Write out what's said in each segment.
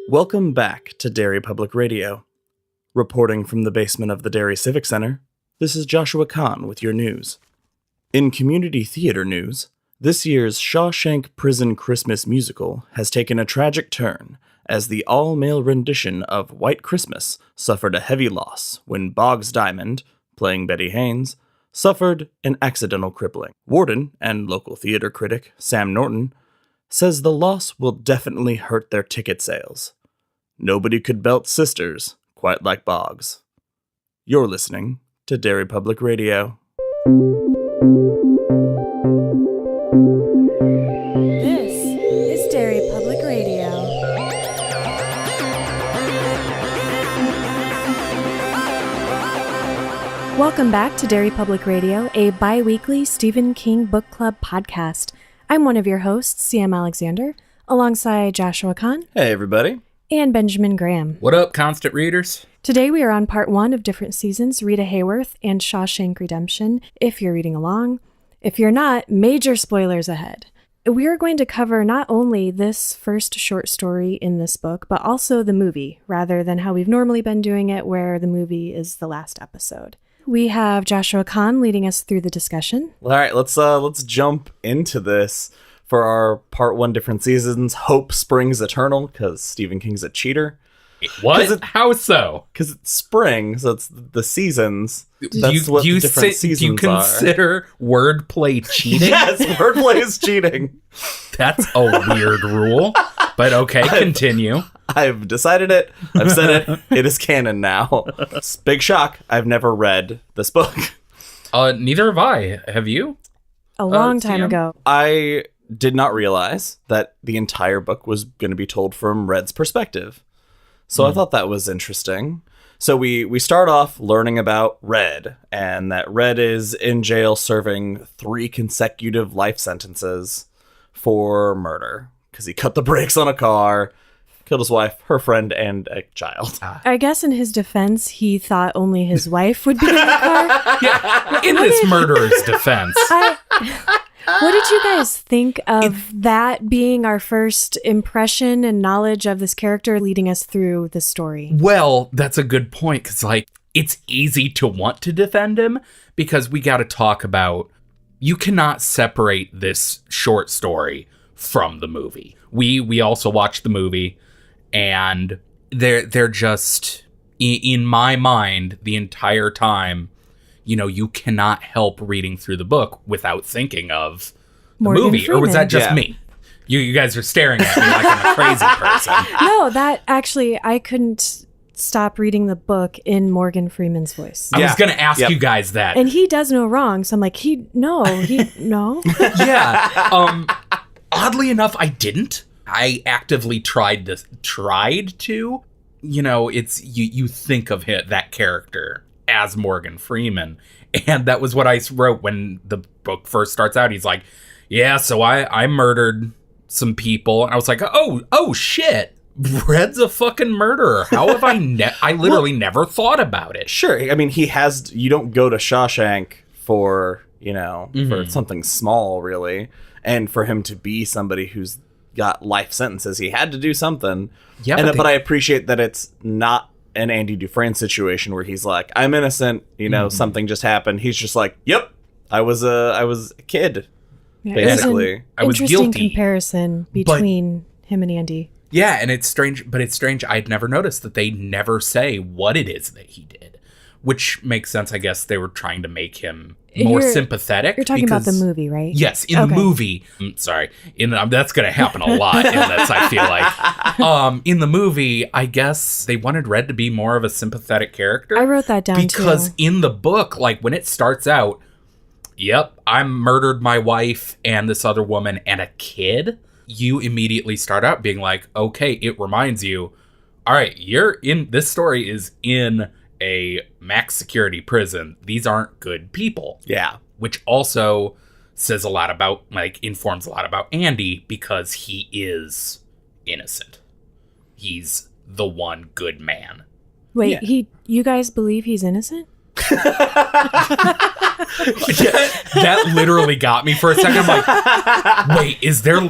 Welcome back to Derry Public Radio. Reporting from the basement of the Derry Civic Center, this is Joshua Kahn with your news. In community theater news, this year's Shawkshank Prison Christmas musical has taken a tragic turn as the all-male rendition of White Christmas suffered a heavy loss when Boggs Diamond, playing Betty Haynes, suffered an accidental crippling. Warden and local theater critic Sam Norton says the loss will definitely hurt their ticket sales. Nobody could belt sisters quite like Boggs. You're listening to Derry Public Radio. This is Derry Public Radio. Welcome back to Derry Public Radio, a bi-weekly Stephen King book club podcast. I'm one of your hosts, CM Alexander, alongside Joshua Kahn. Hey, everybody. And Benjamin Graham. What up, constant readers? Today we are on part 1 of different seasons, Rita Hayworth and Shawshank Redemption, if you're reading along. If you're not, major spoilers ahead. We are going to cover not only this first short story in this book, but also the movie, rather than how we've normally been doing it, where the movie is the last episode. We have Joshua Kahn leading us through the discussion. All right, let's jump into this. For our part 1 different seasons, hope springs eternal, because Stephen King's a cheater. What? How so? Because it's spring, so it's the seasons. That's do what the different seasons do you consider wordplay cheating? Yes, wordplay is cheating. That's a weird rule, but okay, continue. I've decided it. I've said it. It is canon now. Big shock. I've never read this book. Neither have I. Have you? A long time ago. I did not realize that the entire book was going to be told from Red's perspective. So I thought that was interesting. So we start off learning about Red, and that Red is in jail serving 3 consecutive life sentences for murder, because he cut the brakes on a car, killed his wife, her friend, and a child. I guess in his defense, he thought only his wife would be in the car. Yeah, in this murderer's defense. What did you guys think of that being our first impression and knowledge of this character leading us through the story? Well, that's a good point, because, it's easy to want to defend him, because we got to talk about, you cannot separate this short story from the movie. We also watched the movie, and they're just, in my mind, the entire time, you cannot help reading through the book without thinking of the Morgan movie. Freeman. Or was that just me? You guys are staring at me like I'm a crazy person. No, that actually, I couldn't stop reading the book in Morgan Freeman's voice. I was going to ask you guys that. And he does no wrong, so I'm like, no. Yeah. Oddly enough, I didn't. I actively tried to. It's you think of that character as Morgan Freeman, and that was what I wrote when the book first starts out. He's like, yeah, so I murdered some people, and I was like, oh shit, Red's a fucking murderer. How have I literally never thought about it. Sure, I mean, you don't go to Shawshank for for something small, really, and for him to be somebody who's got life sentences, he had to do something. Yeah, but I appreciate that it's not an Andy Dufresne situation where he's like, I'm innocent, something just happened. He's just like, yep, I was a kid, basically. I was guilty. Interesting comparison between him and Andy. Yeah, and it's strange, I'd never noticed that they never say what it is that he did, which makes sense. I guess they were trying to make him more sympathetic. You're talking about the movie, right? Yes, in the movie. Sorry, that's going to happen a lot in this, I feel like. In the movie, I guess they wanted Red to be more of a sympathetic character. I wrote that down because in the book, when it starts out, yep, I murdered my wife and this other woman and a kid. You immediately start out being like, okay, it reminds you, all right, this story is in a max security prison. These aren't good people. Yeah. Which also says a lot about, informs a lot about Andy, because he is innocent. He's the one good man. Wait, you guys believe he's innocent? That literally got me for a second. I'm like, wait, is there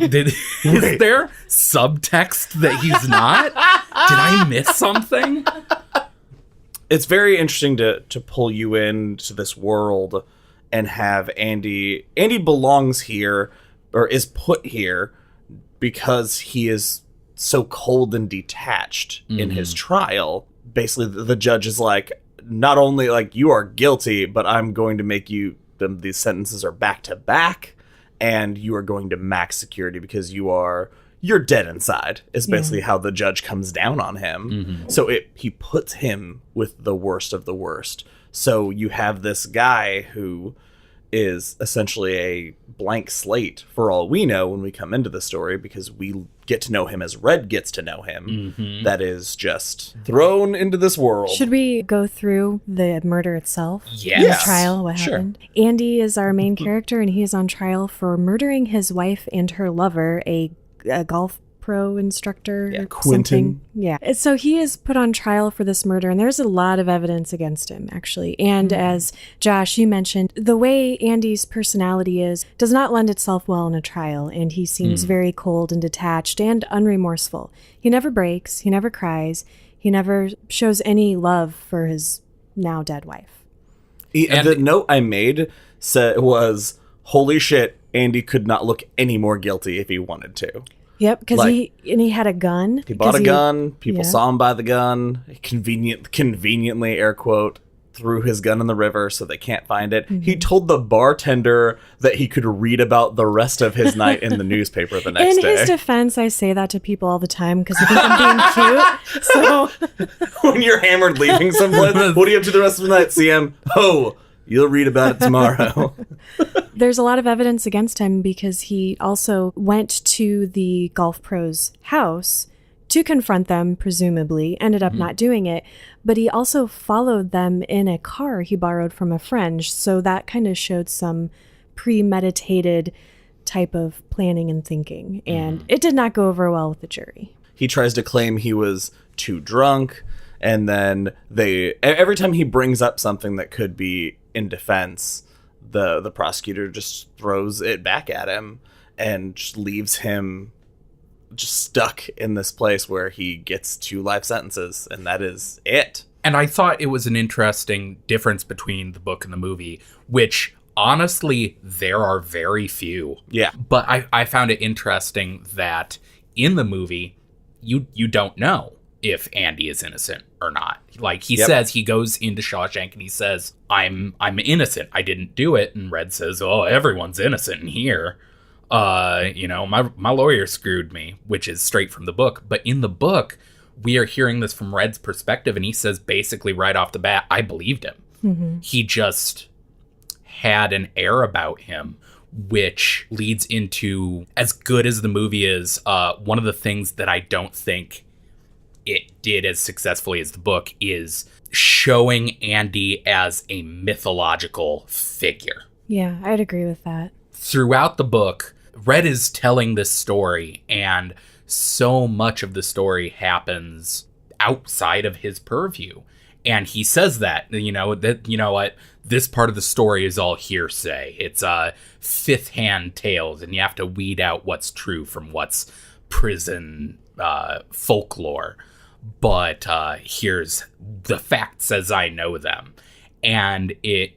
subtext that he's not? Did I miss something? It's very interesting to pull you into this world and have Andy. Andy belongs here, or is put here, because he is so cold and detached in his trial. Basically, the judge is like, not only like you are guilty, but I'm going to make you, these sentences are back to back, and you are going to max security because you're dead inside, is basically how the judge comes down on him. So he puts him with the worst of the worst. So you have this guy who is essentially a blank slate for all we know when we come into the story, because we get to know him as Red gets to know him. That is just thrown into this world. Should we go through the murder itself? Yes. The trial, what happened? Andy is our main character, and he is on trial for murdering his wife and her lover, a golf pro instructor. Quentin. Yeah. So he is put on trial for this murder, and there's a lot of evidence against him, actually. And as Josh, you mentioned, the way Andy's personality does not lend itself well in a trial, and he seems very cold and detached and unremorseful. He never breaks, he never cries, he never shows any love for his now dead wife. The note I made was, holy shit, Andy could not look any more guilty if he wanted to. Yep, because he had a gun. He bought a gun. People saw him buy the gun. He conveniently, air quote, threw his gun in the river so they can't find it. He told the bartender that he could read about the rest of his night in the newspaper the next day. In his defense, I say that to people all the time because I think I'm being cute. So when you're hammered leaving someplace, what are you up to the rest of the night, CM? Oh, you'll read about it tomorrow. There's a lot of evidence against him because he also went to the golf pro's house to confront them, presumably, ended up not doing it. But he also followed them in a car he borrowed from a friend. So that kind of showed some premeditated type of planning and thinking. And it did not go over well with the jury. He tries to claim he was too drunk. And then every time he brings up something that could be in defense, the prosecutor just throws it back at him and just leaves him just stuck in this place where he gets 2 life sentences, and that is it. And I thought it was an interesting difference between the book and the movie, which honestly, there are very few. Yeah. But I found it interesting that in the movie, you don't know if Andy is innocent or not. Like he says, he goes into Shawshank and he says, I'm innocent. I didn't do it. And Red says, oh, everyone's innocent in here. My lawyer screwed me, which is straight from the book. But in the book, we are hearing this from Red's perspective. And he says basically right off the bat, I believed him. He just had an air about him, which leads into, as good as the movie is, one of the things that I don't think it did as successfully as the book is showing Andy as a mythological figure. Yeah, I'd agree with that. Throughout the book, Red is telling this story, and so much of the story happens outside of his purview. And he says that, this part of the story is all hearsay. It's fifth-hand tales, and you have to weed out what's true from what's prison folklore. But here's the facts as I know them. And it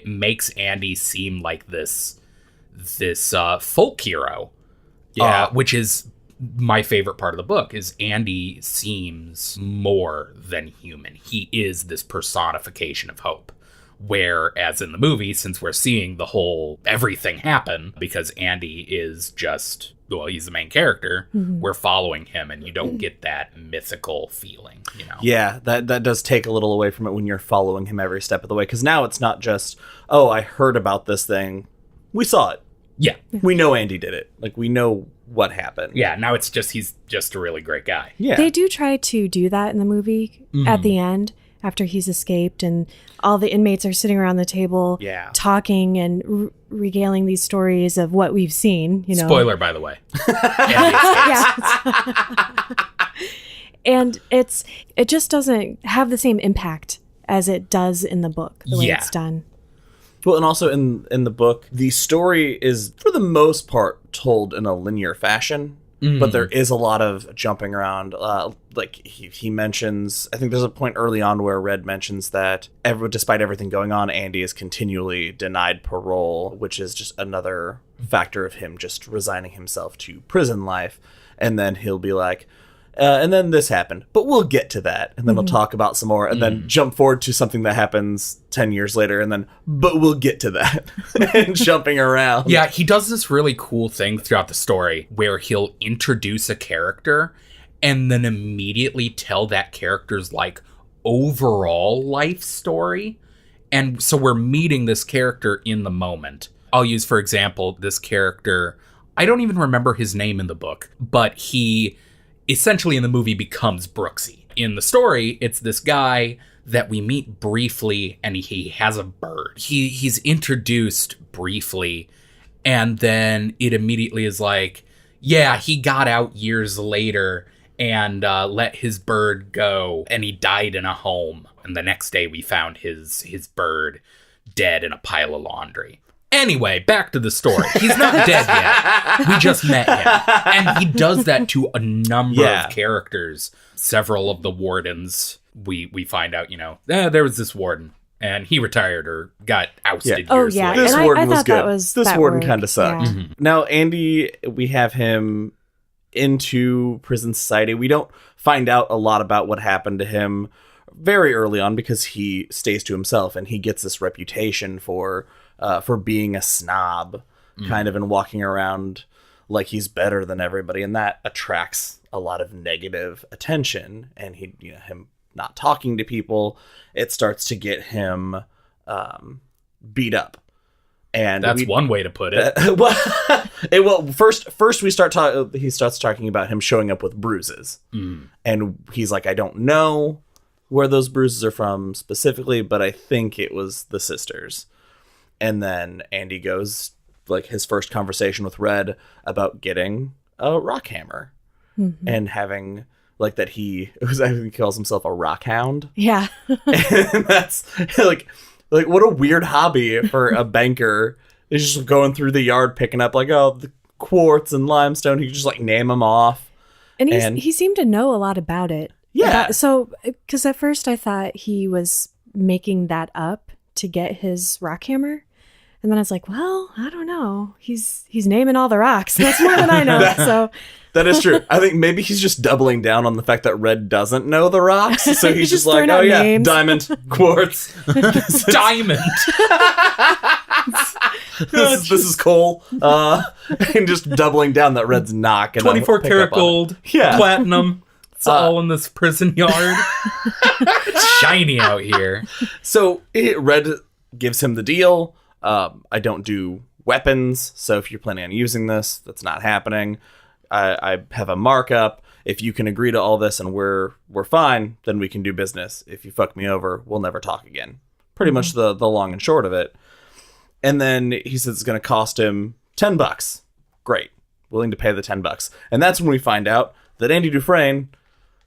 makes Andy seem like this folk hero. Which is my favorite part of the book, is Andy seems more than human. He is this personification of hope. Whereas in the movie, since we're seeing the whole everything happen, because Andy is just, he's the main character, we're following him, and you don't get that mythical feeling, Yeah, that does take a little away from it when you're following him every step of the way, because now it's not just, oh, I heard about this thing. We saw it. Yeah. We know Andy did it. Like, we know what happened. Yeah, now it's just, he's just a really great guy. Yeah. They do try to do that in the movie at the end, after he's escaped and all the inmates are sitting around the table talking and regaling these stories of what we've seen. Spoiler, by the way. And it just doesn't have the same impact as it does in the book, the way it's done. Well, and also in the book, the story is, for the most part, told in a linear fashion. But there is a lot of jumping around. Like he mentions, I think there's a point early on where Red mentions that despite everything going on, Andy is continually denied parole, which is just another factor of him just resigning himself to prison life. And then he'll be like, and then this happened, but we'll get to that. And then we'll talk about some more and then jump forward to something that happens 10 years later. And then, but we'll get to that and jumping around. Yeah, he does this really cool thing throughout the story where he'll introduce a character and then immediately tell that character's like overall life story. And so we're meeting this character in the moment. I'll use, for example, this character. I don't even remember his name in the book, but he essentially in the movie becomes Brooksy. In the story, it's this guy that we meet briefly and he has a bird. He's introduced briefly and then it immediately is like, yeah, he got out years later and let his bird go and he died in a home. And the next day we found his bird dead in a pile of laundry. Anyway, back to the story. He's not dead yet. We just met him. And he does that to a number of characters. Several of the wardens, we find out, there was this warden. And he retired or got ousted years later. This and warden I was thought good. That was this that warden kind of sucked. Yeah. Now, Andy, we have him into prison society. We don't find out a lot about what happened to him very early on because he stays to himself and he gets this reputation for being a snob, kind of, and walking around like he's better than everybody, and that attracts a lot of negative attention. And him not talking to people, it starts to get him beat up. And that's one way to put it. First we start he starts talking about him showing up with bruises, and he's like, I don't know where those bruises are from specifically, but I think it was the sisters. And then Andy goes, like, his first conversation with Red about getting a rock hammer and having, like, that I think he calls himself a rock hound. Yeah. And that's, like, what a weird hobby for a banker. He's just going through the yard picking up, like, the quartz and limestone. He could just, like, name them off. And he seemed to know a lot about it. Yeah. Because at first I thought he was making that up to get his rock hammer. And then I was like, well, I don't know. He's naming all the rocks. That's more than I know. So that is true. I think maybe he's just doubling down on the fact that Red doesn't know the rocks. So he's just like, oh yeah, names. Diamond, quartz, diamond. this is coal. And just doubling down that Red's not gonna 24 karat gold, platinum. It's all in this prison yard. It's shiny out here. So Red gives him the deal. I don't do weapons, so if you're planning on using this, that's not happening. I have a markup. If you can agree to all this and we're fine, then we can do business. If you fuck me over, we'll never talk again. Pretty much the long and short of it. And then he says it's going to cost him $10. Great. Willing to pay the $10. And that's when we find out that Andy Dufresne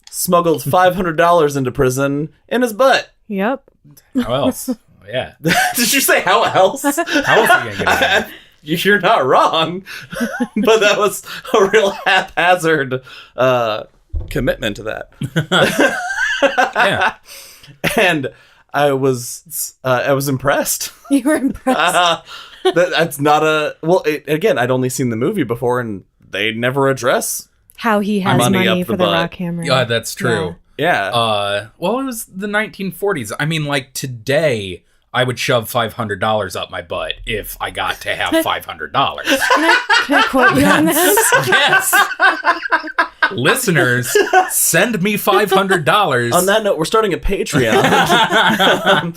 smuggled $500 into prison in his butt. Yep. How else? Yeah. Did you say how else? How else are you going to get it? You're not wrong. But that was a real haphazard commitment to that. Yeah. And I was impressed. You were impressed. That's not a... Well, again, I'd only seen the movie before, and they never address how he has money for the rock hammer. Yeah, that's true. Yeah. Well, it was the 1940s. I mean, like, today, I would shove $500 up my butt if I got to have $500. Can I quote you on this? Yes. Listeners, send me $500. On that note, we're starting a Patreon.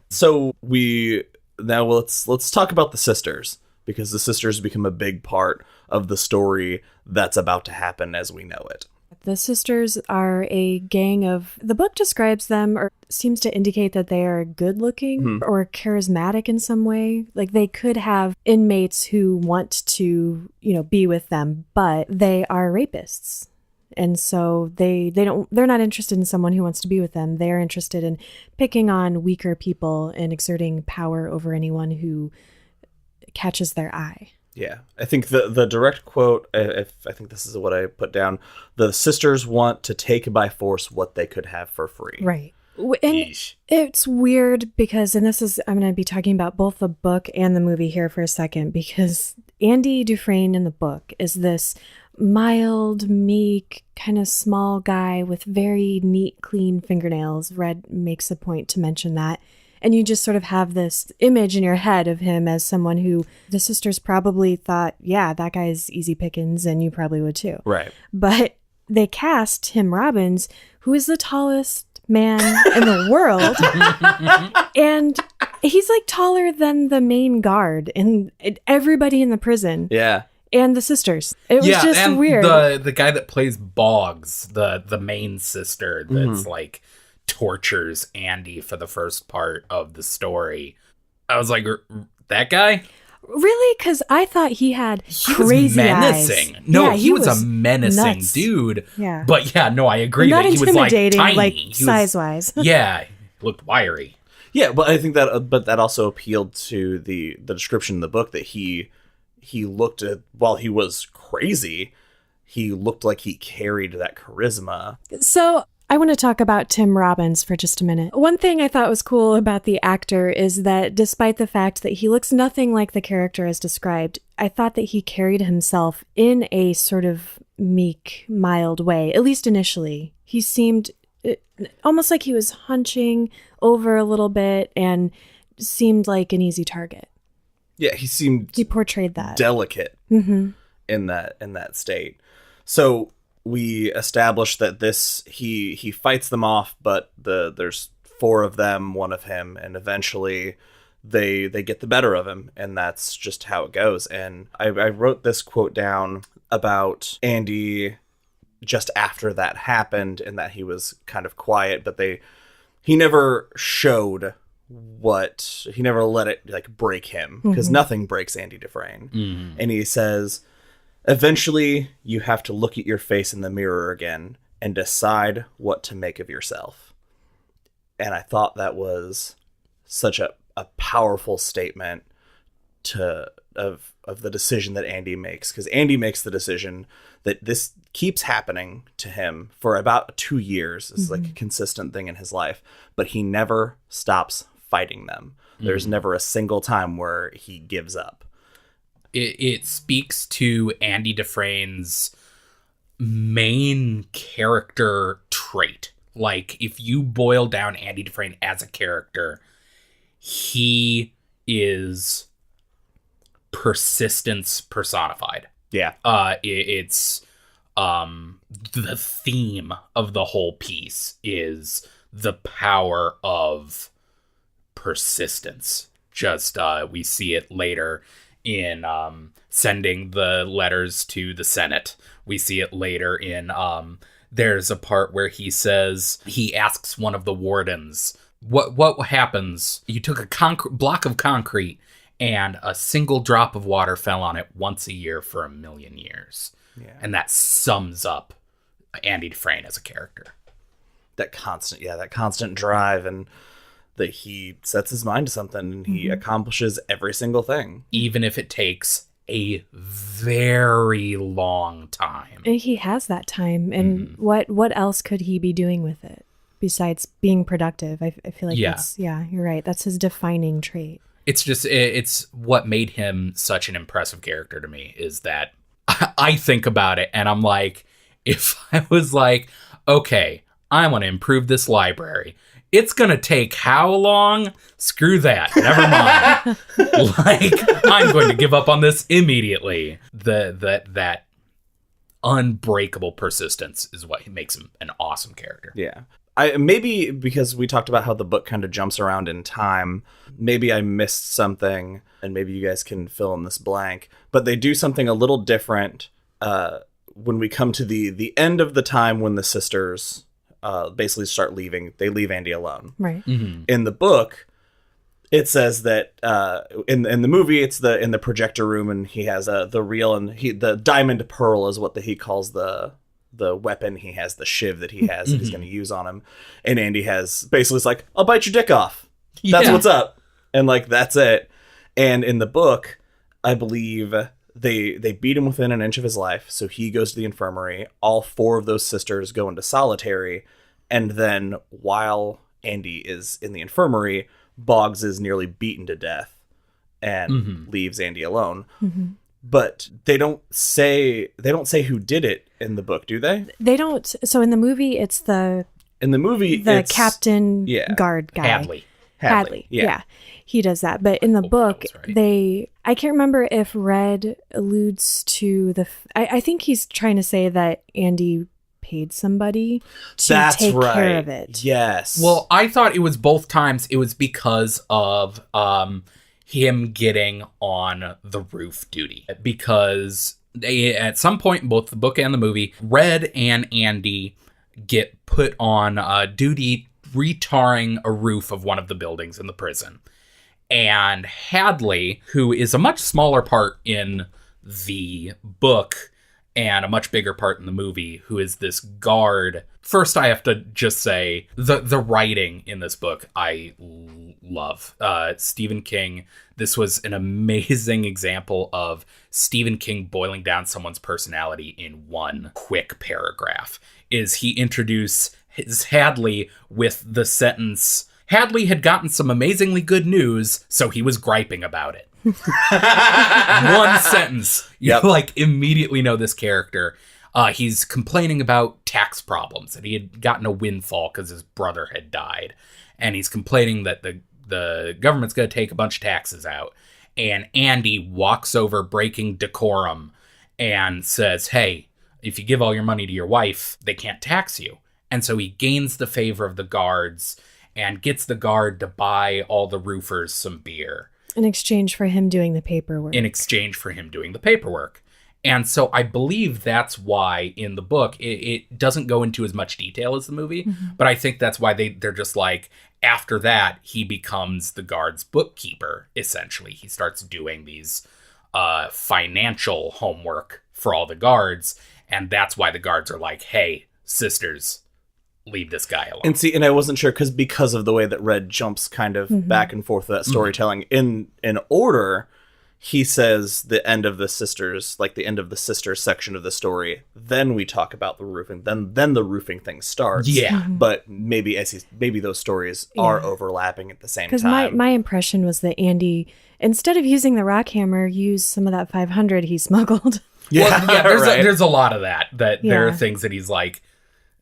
So let's talk about the sisters, because the sisters become a big part of the story that's about to happen as we know it. The sisters are a gang of... The book describes them, or seems to indicate that they are good-looking or charismatic in some way. Like, they could have inmates who want to, be with them, but they are rapists. And so they're not interested in someone who wants to be with them. They're interested in picking on weaker people and exerting power over anyone who catches their eye. Yeah, I think the direct quote, if I think this is what I put down, the sisters want to take by force what they could have for free. Right. And it's weird because, and this is, I'm going to be talking about both the book and the movie here for a second, because Andy Dufresne in the book is this mild, meek, kind of small guy with very neat, clean fingernails. Red makes a point to mention that. And you just sort of have this image in your head of him as someone who the sisters probably thought, yeah, that guy's easy pickings, and you probably would too. Right. But they cast Tim Robbins, who is the tallest man in the world. And he's like taller than the main guard and everybody in the prison. Yeah. And the sisters. It was just and weird. The guy that plays Boggs, the main sister that's like tortures Andy for the first part of the story. I was like, that guy? Really? Because I thought he had crazy menacing. eyes. No, Yeah, he was a menacing nuts. dude. Yeah. But yeah, no, I agree. Not that he was like intimidating, tiny. like size-wise. Yeah, he looked wiry. Yeah, but I think that also appealed to the description in the book that he looked at, while he was crazy, he looked like he carried that charisma. So I want to talk about Tim Robbins for just a minute. One thing I thought was cool about the actor is that despite the fact that he looks nothing like the character as described, I thought that he carried himself in a sort of meek, mild way, at least initially. He seemed almost like he was hunching over a little bit and seemed like an easy target. Yeah, he portrayed that delicate in that state. So we established that he fights them off, but there's 4 of them, 1 of him, and eventually they get the better of him, and that's just how it goes. And I wrote this quote down about Andy just after that happened, and that he was kind of quiet, but he never showed he never let it like break him, because nothing breaks Andy Dufresne. And he says, eventually you have to look at your face in the mirror again and decide what to make of yourself. And I thought that was such a powerful statement of the decision that Andy makes, because Andy makes the decision that this keeps happening to him for about 2 years. It's like a consistent thing in his life, but he never stops fighting them. There's never a single time where he gives up. It speaks to Andy Dufresne's main character trait. Like, if you boil down Andy Dufresne as a character, he is persistence personified. Yeah. It's the theme of the whole piece is the power of persistence. Just we see it later in sending the letters to the Senate. We see it later in there's a part where he asks one of the wardens, what happens? You took a block of concrete and a single drop of water fell on it once a year for 1 million years. Yeah. And that sums up Andy Dufresne as a character. That constant drive, and that he sets his mind to something and he accomplishes every single thing. Even if it takes a very long time. And he has that time. And what else could he be doing with it besides being productive? I feel like you're right. That's his defining trait. It's just, it's what made him such an impressive character to me, is that I think about it and I'm like, if I was like, okay, I want to improve this library. It's going to take how long? Screw that. Never mind. Like, I'm going to give up on this immediately. That unbreakable persistence is what makes him an awesome character. Yeah. Maybe because we talked about how the book kind of jumps around in time, maybe I missed something, and maybe you guys can fill in this blank. But they do something a little different when we come to the end of the time when the sisters basically start leaving. They leave Andy alone. Right. Mm-hmm. In the book, it says that in the movie, it's in the projector room, and he has the reel, and the diamond pearl is what he calls the weapon. He has the shiv that he has that he's going to use on him. And Andy has basically, it's like, I'll bite your dick off. That's what's up. And like, that's it. And in the book, I believe they beat him within an inch of his life. So he goes to the infirmary. All 4 of those sisters go into solitary. And then while Andy is in the infirmary, Boggs is nearly beaten to death and leaves Andy alone. But they don't say who did it in the book, do they? They don't. So in the movie, it's the captain guard guy. Hadley. Yeah. He does that. But in the book, right. I can't remember if Red alludes to I think he's trying to say that Andy paid somebody to take care of it. Yes. Well, I thought it was both times. It was because of him getting on the roof duty, because at some point in both the book and the movie, Red and Andy get put on duty retarring a roof of one of the buildings in the prison. And Hadley, who is a much smaller part in the book and a much bigger part in the movie, who is this guard. First, I have to just say the writing in this book I love. Stephen King, this was an amazing example of Stephen King boiling down someone's personality in one quick paragraph. Is he introduced Hadley with the sentence, Hadley had gotten some amazingly good news, so he was griping about it. One sentence. You immediately know this character. He's complaining about tax problems, that he had gotten a windfall because his brother had died. And he's complaining that the government's going to take a bunch of taxes out. And Andy walks over, breaking decorum, and says, hey, if you give all your money to your wife, they can't tax you. And so he gains the favor of the guards and gets the guard to buy all the roofers some beer. In exchange for him doing the paperwork. And so I believe that's why in the book, it doesn't go into as much detail as the movie, but I think that's why they're just like, after that, he becomes the guard's bookkeeper, essentially. He starts doing these financial homework for all the guards, and that's why the guards are like, hey, sisters, leave this guy alone. And I wasn't sure because of the way that Red jumps kind of back and forth with that storytelling. In order, he says the end of the sisters, like the end of the sisters section of the story. Then we talk about the roofing. Then the roofing thing starts. Yeah. But maybe those stories are overlapping at the same time. Because my impression was that Andy, instead of using the rock hammer, used some of that 500 he smuggled. There's a lot of that. There are things that he's like,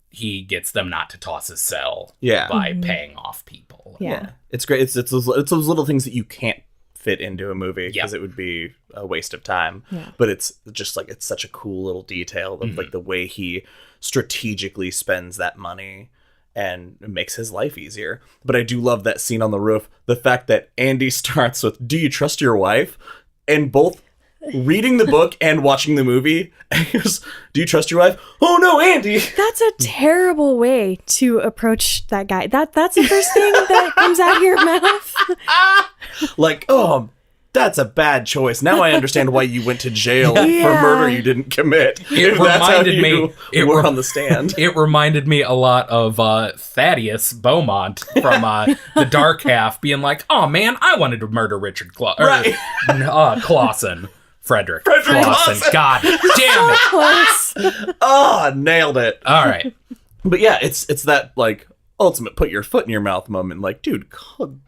he gets them not to toss his cell by paying off people. Yeah. It's great. It's those little things that you can't fit into a movie because it would be a waste of time. Yeah. But it's just like, it's such a cool little detail of like the way he strategically spends that money and it makes his life easier. But I do love that scene on the roof. The fact that Andy starts with, do you trust your wife? And both reading the book and watching the movie, he goes, do you trust your wife? Oh no, Andy! That's a terrible way to approach that guy. That's the first thing that comes out of your mouth. Like, oh, that's a bad choice. Now I understand why you went to jail for murder you didn't commit. It reminded me on the stand. It reminded me a lot of Thaddeus Beaumont from The Dark Half being like, oh man, I wanted to murder Richard Clausen. Frederick Clausen. God damn it. Close. Oh, nailed it. All right. But yeah, it's that like ultimate put your foot in your mouth moment. Like, dude,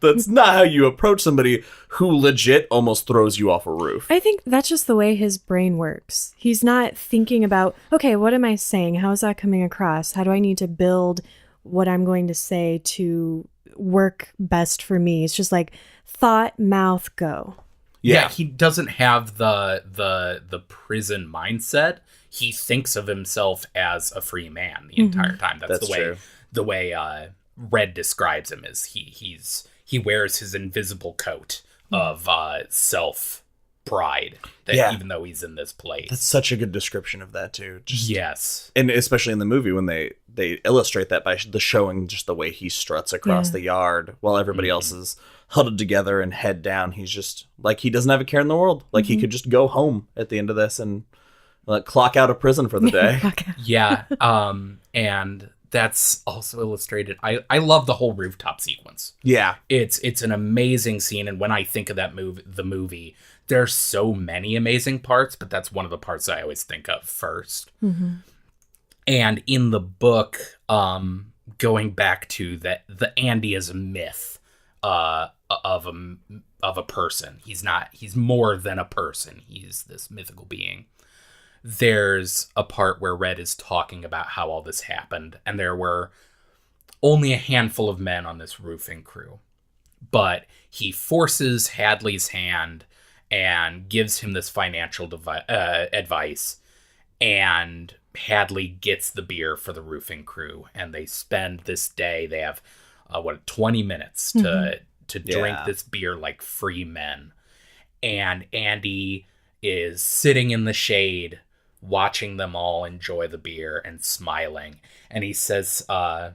that's not how you approach somebody who legit almost throws you off a roof. I think that's just the way his brain works. He's not thinking about, okay, what am I saying? How is that coming across? How do I need to build what I'm going to say to work best for me? It's just like thought, mouth, go. Yeah, he doesn't have the prison mindset. He thinks of himself as a free man the entire time. That's the way Red describes him, is he wears his invisible coat of self pride even though he's in this place. That's such a good description of that too. Yes. And especially in the movie when they illustrate that by showing just the way he struts across the yard while everybody else is huddled together and head down. He's just like, he doesn't have a care in the world. Like he could just go home at the end of this and clock out of prison for the day. Yeah. And that's also illustrated. I love the whole rooftop sequence. Yeah. It's an amazing scene. And when I think of the movie, there's so many amazing parts, but that's one of the parts I always think of first. Mm-hmm. And in the book, going back to the Andy is a myth of a person. He's more than a person. He's this mythical being. There's a part where Red is talking about how all this happened, and there were only a handful of men on this roofing crew. But he forces Hadley's hand and gives him this financial advice, and Hadley gets the beer for the roofing crew, and they spend this day, they have 20 minutes to drink this beer like free men. And Andy is sitting in the shade watching them all enjoy the beer and smiling, and he says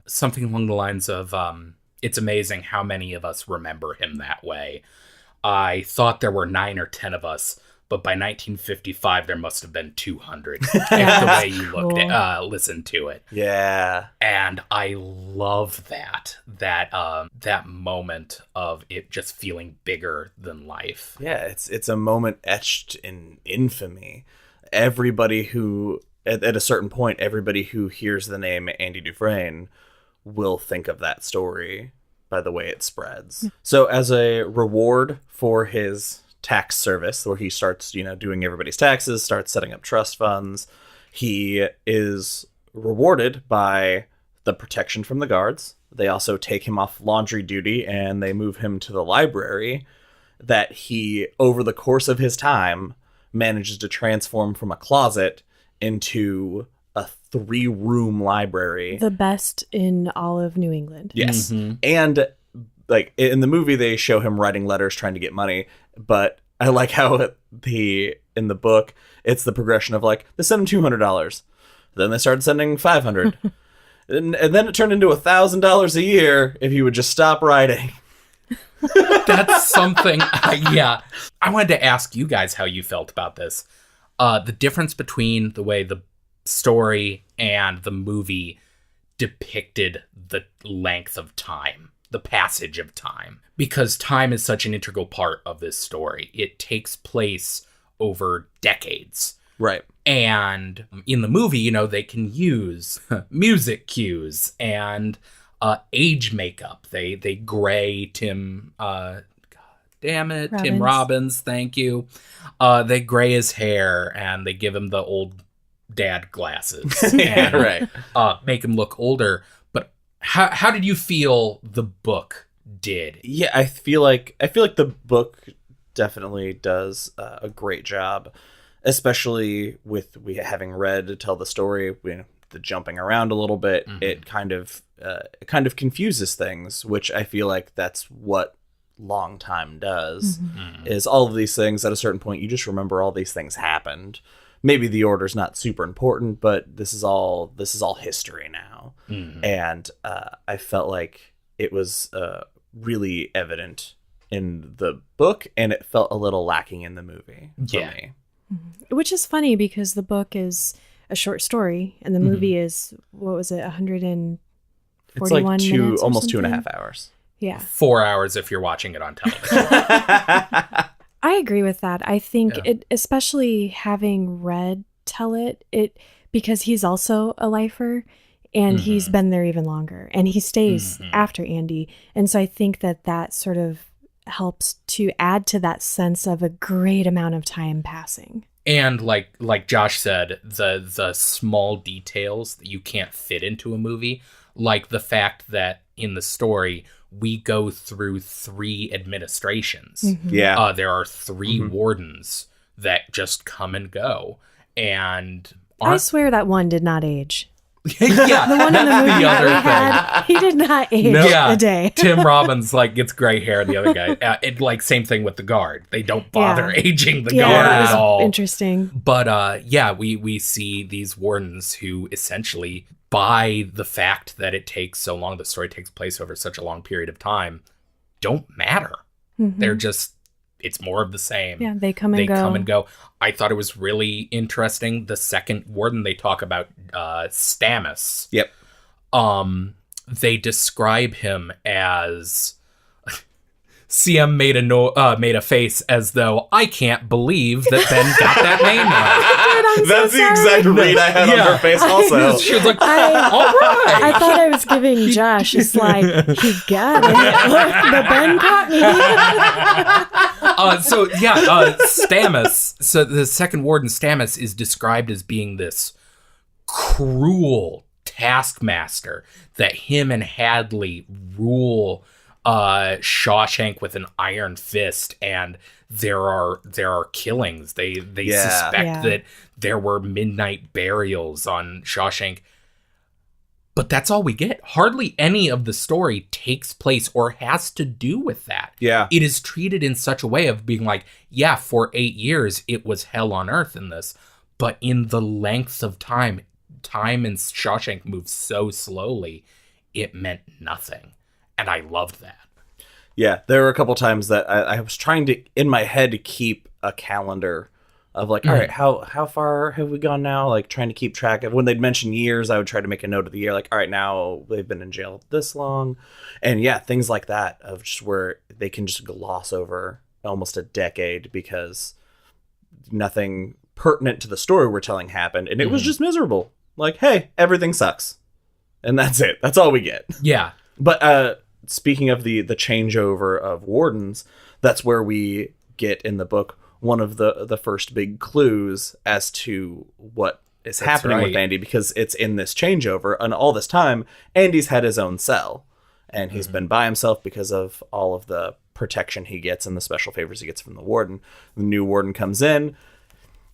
something along the lines of it's amazing how many of us remember him that way. I thought there were 9 or 10 of us, but by 1955 there must have been 200. The way you listened to it. Yeah. And I love that moment of it just feeling bigger than life. Yeah, it's a moment etched in infamy. Everybody who, at a certain point, everybody who hears the name Andy Dufresne will think of that story by the way it spreads. So as a reward for his tax service, where he starts, doing everybody's taxes, starts setting up trust funds, he is rewarded by the protection from the guards. They also take him off laundry duty and they move him to the library that he, over the course of his time, manages to transform from a closet into a 3-room library. The best in all of New England. Yes. Mm-hmm. And like in the movie, they show him writing letters trying to get money. But I like how in the book, it's the progression of like, they sent him $200. Then they started sending $500. and then it turned into $1,000 a year if he would just stop writing. That's something. I wanted to ask you guys how you felt about this. The difference between the way the story and the movie depicted the length of time, the passage of time, because time is such an integral part of this story. It takes place over decades. Right. And in the movie, they can use music cues and age makeup. They gray Tim, God damn it, Robbins. Tim Robbins, thank you. They gray his hair and they give him the old dad glasses and right. Make him look older. But how did you feel the book did? Yeah, I feel like the book definitely does a great job, especially with having read to tell the story. The jumping around a little bit, it kind of confuses things, which I feel like that's what long time does. Is all of these things at a certain point you just remember all these things happened. Maybe the order's not super important, but this is all history now. And I felt like it was really evident in the book, and it felt a little lacking in the movie for me. Which is funny because the book is a short story and the movie is, what was it, 141 it's like minutes almost 2.5 hours. Yeah. 4 hours if you're watching it on television. I agree with that. I think it, especially having Red tell it, because he's also a lifer and he's been there even longer and he stays after Andy. And so I think that sort of helps to add to that sense of a great amount of time passing. And like Josh said, the small details that you can't fit into a movie, like the fact that in the story we go through 3 administrations. Yeah, there are 3 wardens that just come and go, and I swear that one did not age. Yeah, the one in the movie that we had, he did not age a day. Tim Robbins gets gray hair, and the other guy, same thing with the guard. They don't bother aging the guard at all. Interesting. But we see these wardens who essentially, by the fact that it takes so long, the story takes place over such a long period of time, don't matter. They're just it's more of the same. Yeah, they come and go. I thought it was really interesting. The second warden, they talk about Stammis. Yep. They describe him as... CM made a face as though, I can't believe that Ben got that name right. That's the exact read I had on her face also. She was like, all right. I thought I was giving Josh a slide. He got it. The Ben caught me. Stammis. So the second warden, Stammis, is described as being this cruel taskmaster that him and Hadley rule Shawshank with an iron fist, and there are killings. They suspect that there were midnight burials on Shawshank. But that's all we get. Hardly any of the story takes place or has to do with that. Yeah. It is treated in such a way of being like, yeah, for 8 years it was hell on earth in this, but in the length of time in Shawshank moves so slowly, it meant nothing. And I loved that. Yeah, there were a couple times that I was trying to, in my head, keep a calendar of like, all right, how far have we gone now? Like trying to keep track of when they'd mention years, I would try to make a note of the year. Like, all right, now they've been in jail this long. And yeah, things like that of just where they can just gloss over almost a decade because nothing pertinent to the story we're telling happened. And it was just miserable. Like, hey, everything sucks. And that's it. That's all we get. Yeah. But speaking of the changeover of wardens, that's where we get in the book one of the first big clues as to what is happening with Andy, because it's in this changeover. And all this time, Andy's had his own cell. And he's been by himself because of all of the protection he gets and the special favors he gets from the warden. The new warden comes in.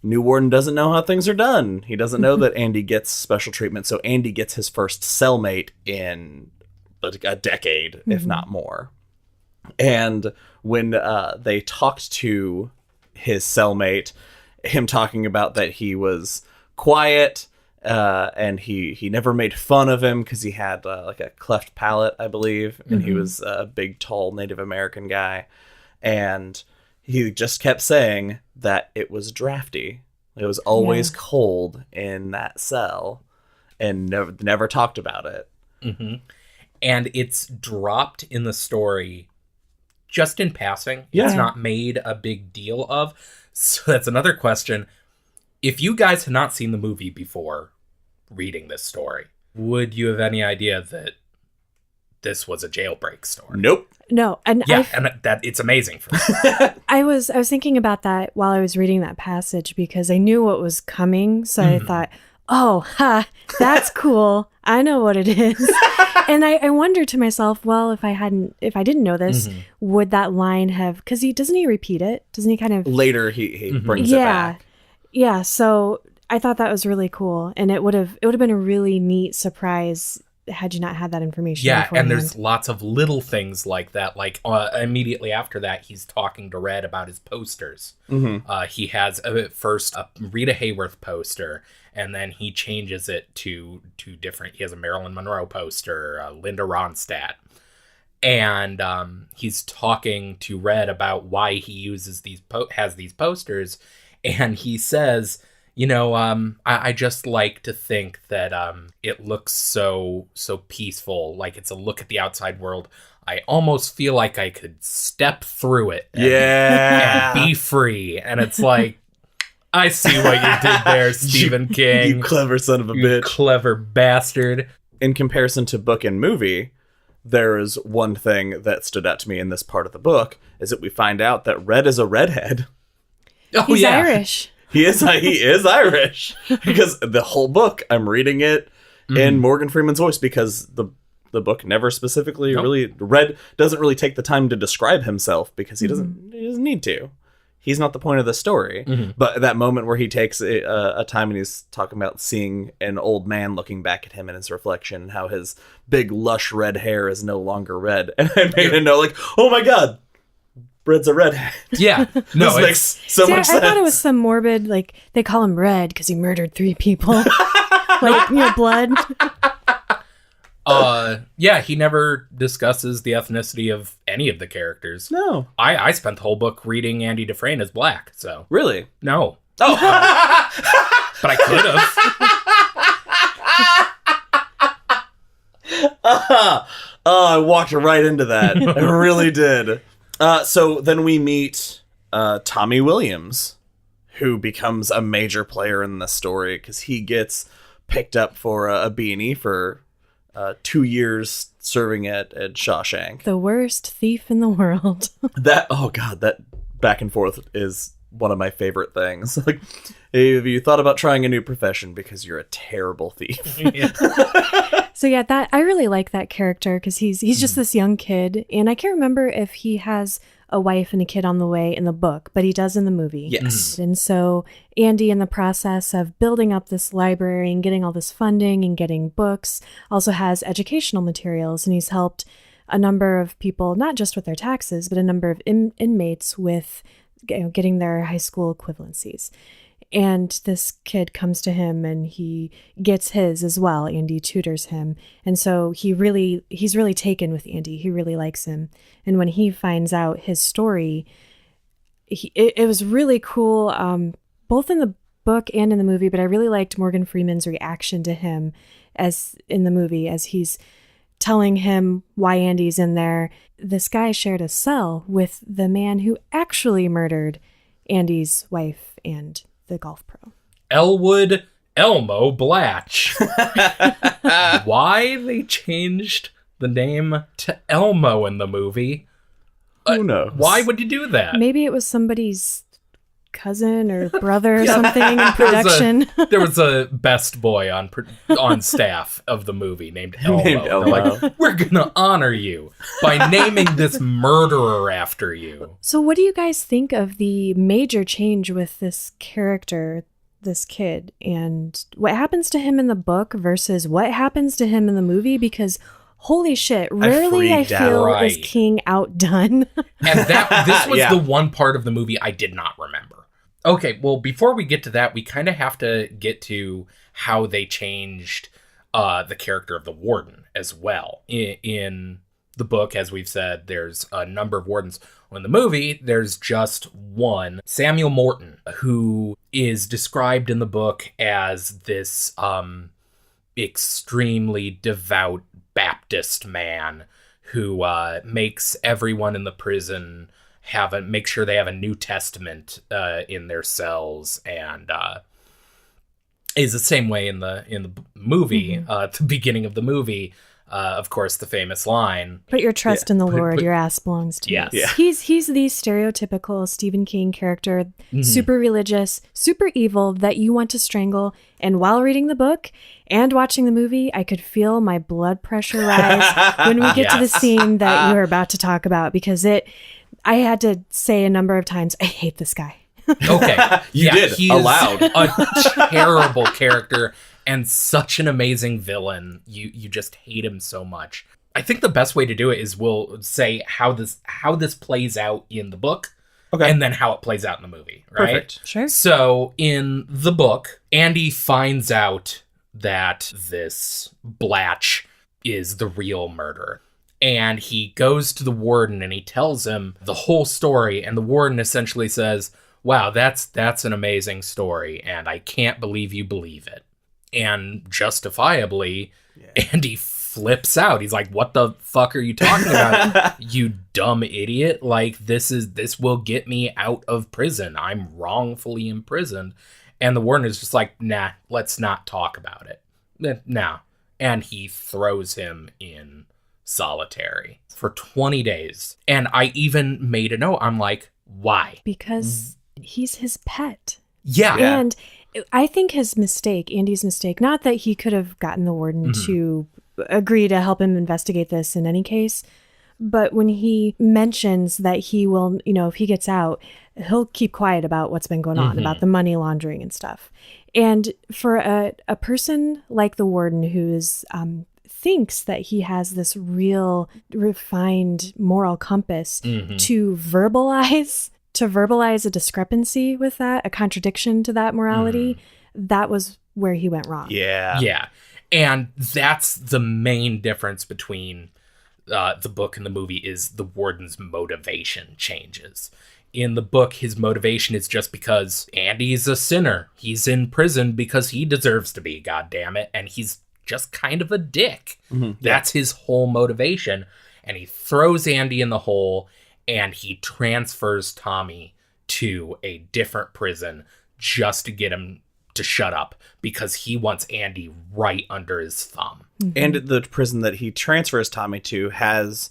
New warden doesn't know how things are done. He doesn't know that Andy gets special treatment. So Andy gets his first cellmate in a decade, if not more. And when they talked to his cellmate, him talking about that he was quiet and he never made fun of him because he had like a cleft palate, I believe. And he was a big, tall Native American guy. And he just kept saying that it was drafty. It was always cold in that cell and never talked about it. Mm-hmm. And it's dropped in the story just in passing. Yeah. It's not made a big deal of. So that's another question. If you guys have not seen the movie before reading this story, would you have any idea that this was a jailbreak story? Nope. No, and that it's amazing for me. I was thinking about that while I was reading that passage because I knew what was coming, so I thought, oh, that's cool. I know what it is. And I wonder to myself, well, if I didn't know this, would that line have? Because doesn't he repeat it? Doesn't he kind of later? He brings it back. Yeah. So I thought that was really cool, and it would have been a really neat surprise had you not had that information. Yeah, beforehand. and there's lots of little things like that. Like immediately after that, he's talking to Red about his posters. He has first a Rita Hayworth poster, and then he changes it to different. He has a Marilyn Monroe poster, Linda Ronstadt, and he's talking to Red about why he uses has these posters, and he says, you know, I just like to think that it looks so peaceful, like it's a look at the outside world. I almost feel like I could step through it and be free. And it's like, I see what you did there, Stephen King. You clever son of a bitch. Clever bastard. In comparison to book and movie, there is one thing that stood out to me in this part of the book, is that we find out that Red is a redhead. Oh, He's Irish. He is Irish, because the whole book I'm reading it in Morgan Freeman's voice, because the book never specifically Red doesn't really take the time to describe himself because he doesn't need to. He's not the point of the story. But that moment where he takes a time and he's talking about seeing an old man looking back at him in his reflection, and how his big lush red hair is no longer red, and I made a note like, oh my god, Red's a redhead. Yeah. No, this makes so much sense. I thought it was some morbid, like, they call him Red because he murdered 3 people. Like, blood. Yeah, he never discusses the ethnicity of any of the characters. No. I spent the whole book reading Andy Dufresne as black, so. Really? No. Oh. But I could have. I walked right into that. I really did. So then we meet Tommy Williams, who becomes a major player in the story because he gets picked up for a beanie for 2 years serving at Shawkshank. The worst thief in the world. That back and forth is one of my favorite things. Like, have you thought about trying a new profession because you're a terrible thief? Yeah. So yeah, that I really like that character because he's just this young kid, and I can't remember if he has a wife and a kid on the way in the book, but he does in the movie. Yes. And so Andy, in the process of building up this library and getting all this funding and getting books, also has educational materials, and he's helped a number of people, not just with their taxes, but a number of inmates with getting their high school equivalencies. And this kid comes to him and he gets his as well. Andy tutors him. And so he's really taken with Andy. He really likes him. And when he finds out his story, it was really cool, both in the book and in the movie, but I really liked Morgan Freeman's reaction to him as in the movie, as he's telling him why Andy's in there. This guy shared a cell with the man who actually murdered Andy's wife and the golf pro. Elwood Elmo Blatch. Why they changed the name to Elmo in the movie? Who knows? Why would you do that? Maybe it was somebody's cousin or brother or something in production. There was a best boy on staff of the movie named Elmo. They're like, we're gonna honor you by naming this murderer after you. So what do you guys think of the major change with this character, this kid, and what happens to him in the book versus what happens to him in the movie? Because holy shit, rarely I feel is King outdone. And this was the one part of the movie I did not remember. Okay, well, before we get to that, we kind of have to get to how they changed the character of the warden as well. In the book, as we've said, there's a number of wardens. In the movie, there's just one, Samuel Morton, who is described in the book as this extremely devout Baptist man who makes everyone in the prison make sure they have a New Testament in their cells, and is the same way in the movie. At the beginning of the movie, of course, the famous line, "Put your trust in the Lord, your ass belongs to me." Yeah. He's the stereotypical Stephen King character, super religious, super evil, that you want to strangle. And while reading the book and watching the movie, I could feel my blood pressure rise when we get to the scene that you're about to talk about, because I had to say a number of times, I hate this guy. Okay. You did, he aloud. Is a terrible character and such an amazing villain. You just hate him so much. I think the best way to do it is we'll say how this plays out in the book, and then how it plays out in the movie, right? Perfect. Sure. So in the book, Andy finds out that this Blatch is the real murderer. And he goes to the warden and he tells him the whole story. And the warden essentially says, wow, that's an amazing story. And I can't believe you believe it. And justifiably, Andy flips out. He's like, what the fuck are you talking about? You dumb idiot. Like, this will get me out of prison. I'm wrongfully imprisoned. And the warden is just like, nah, let's not talk about it. Nah. And he throws him in solitary for 20 days. And I even made a note. I'm like, why? Because he's his pet. Yeah. And I think Andy's mistake, not that he could have gotten the warden to agree to help him investigate this in any case, but when he mentions that he will, if he gets out, he'll keep quiet about what's been going on, about the money laundering and stuff. And for a person like the warden who's thinks that he has this real refined moral compass to verbalize a discrepancy with that, a contradiction to that morality, that was where he went wrong. Yeah. Yeah. And that's the main difference between the book and the movie, is the warden's motivation changes. In the book, his motivation is just because Andy's a sinner. He's in prison because he deserves to be, goddammit, and he's just kind of a dick. Mm-hmm. That's his whole motivation. And he throws Andy in the hole, and he transfers Tommy to a different prison just to get him to shut up, because he wants Andy right under his thumb. Mm-hmm. And the prison that he transfers Tommy to has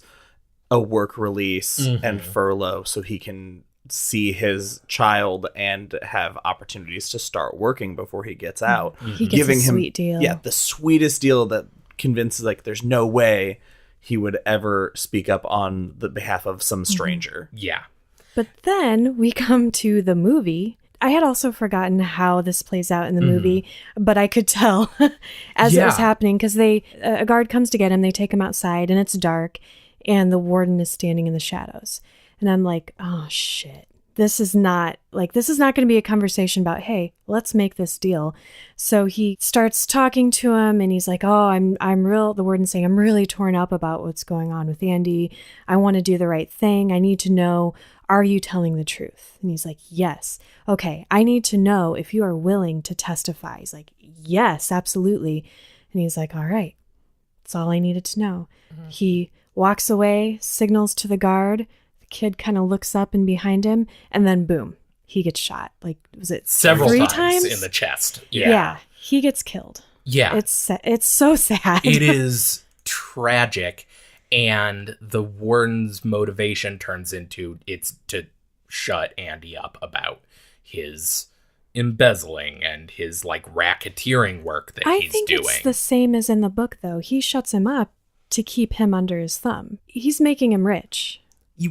a work release and furlough, so he can see his child and have opportunities to start working before he gets out. He gets a sweet deal. Yeah, the sweetest deal that convinces, like, there's no way he would ever speak up on the behalf of some stranger. Yeah. But then we come to the movie. I had also forgotten how this plays out in the movie, but I could tell as it was happening, because a guard comes to get him. They take him outside, and it's dark, and the warden is standing in the shadows. And I'm like, oh, shit. This is not going to be a conversation about, hey, let's make this deal. So he starts talking to him, and he's like, oh, the warden's saying, I'm really torn up about what's going on with Andy. I want to do the right thing. I need to know, are you telling the truth? And he's like, yes. Okay, I need to know if you are willing to testify. He's like, yes, absolutely. And he's like, all right, that's all I needed to know. Mm-hmm. He walks away, signals to the guard. Kid kind of looks up and behind him, and then boom, he gets shot. Like, was it several 3 times in the chest? Yeah, he gets killed. Yeah, it's so sad. It is tragic, and the warden's motivation turns into it's to shut Andy up about his embezzling and his, like, racketeering work that he's doing. I think it's the same as in the book, though. He shuts him up to keep him under his thumb. He's making him rich.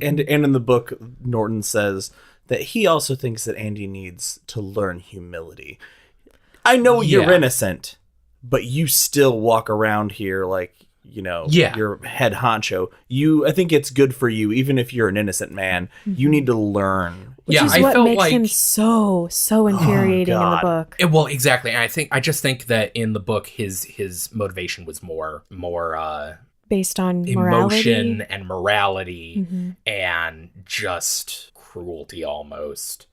And in the book, Norton says that he also thinks that Andy needs to learn humility. I know you're innocent, but you still walk around here like, you're head honcho. I think it's good for you, even if you're an innocent man. You need to learn. Which is what makes him so infuriating in the book. Well, exactly. And I just think that in the book, his motivation was more based on emotion and morality and just cruelty almost.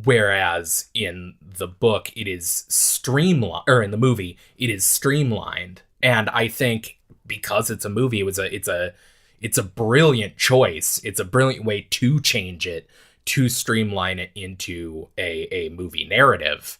Whereas in the book, it is streamlined, or in the movie, it is streamlined. And I think because it's a movie, it's a brilliant choice. It's a brilliant way to change it, to streamline it into a movie narrative.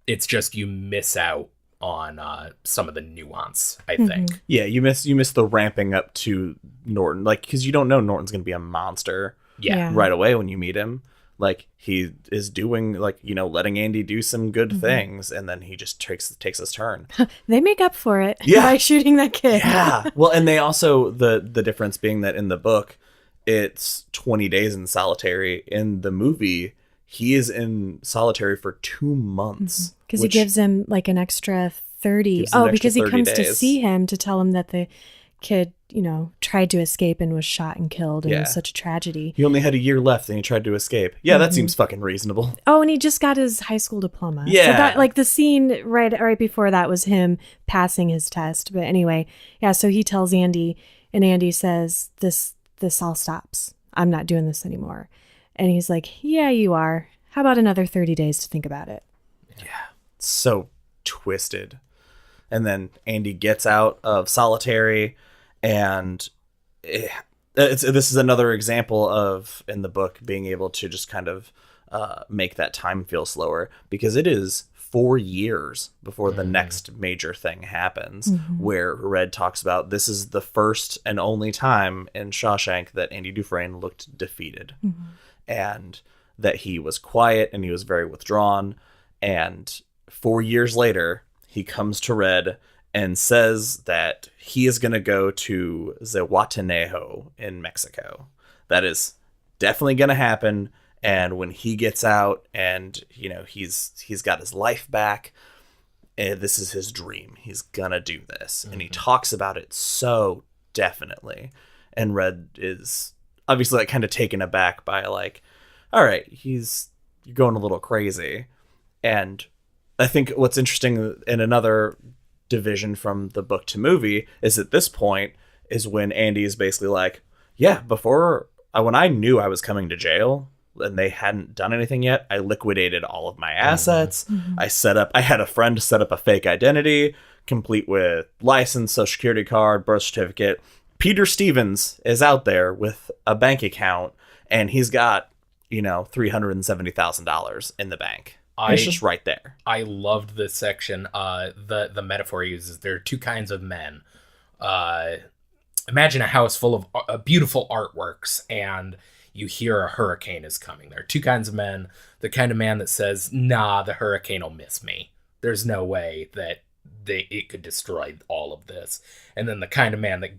It's just you miss out on some of the nuance, I think. Yeah, you miss the ramping up to Norton, like, because you don't know Norton's gonna be a monster right away when you meet him. Like, he is doing, like, letting Andy do some good things, and then he just takes his turn. They make up for it by shooting that kid. Yeah. Well, and they also, the difference being that in the book it's 20 days in solitary. In the movie, he is in solitary for 2 months. Because he gives him like an extra 30. Because he comes to see him to tell him that the kid, tried to escape and was shot and killed. And it was such a tragedy. He only had a year left and he tried to escape. Yeah, that seems fucking reasonable. Oh, and he just got his high school diploma. Yeah. So that, like, the scene right before that was him passing his test. But anyway, so he tells Andy, and Andy says, this all stops. I'm not doing this anymore. And he's like, yeah, you are. How about another 30 days to think about it? Yeah. So twisted. And then Andy gets out of solitary, and this is another example of, in the book, being able to just kind of make that time feel slower, because it is 4 years before the next major thing happens, where Red talks about this is the first and only time in Shawshank that Andy Dufresne looked defeated, and that he was quiet and he was very withdrawn. And 4 years later, he comes to Red and says that he is going to go to Zihuatanejo in Mexico. That is definitely going to happen. And when he gets out and, he's got his life back, this is his dream. He's going to do this. And he talks about it so definitely. And Red is obviously, like, kind of taken aback by, like, all right, you're going a little crazy. And I think what's interesting in another division from the book to movie is at this point is when Andy is basically like, yeah, before when I knew I was coming to jail and they hadn't done anything yet, I liquidated all of my assets. I had a friend set up a fake identity complete with license, social security card, birth certificate. Peter Stevens is out there with a bank account and he's got, $370,000 in the bank. It's just right there. I loved this section. The metaphor he uses, there are two kinds of men. Imagine a house full of beautiful artworks and you hear a hurricane is coming. There are two kinds of men. The kind of man that says, nah, the hurricane will miss me. There's no way that it could destroy all of this. And then the kind of man that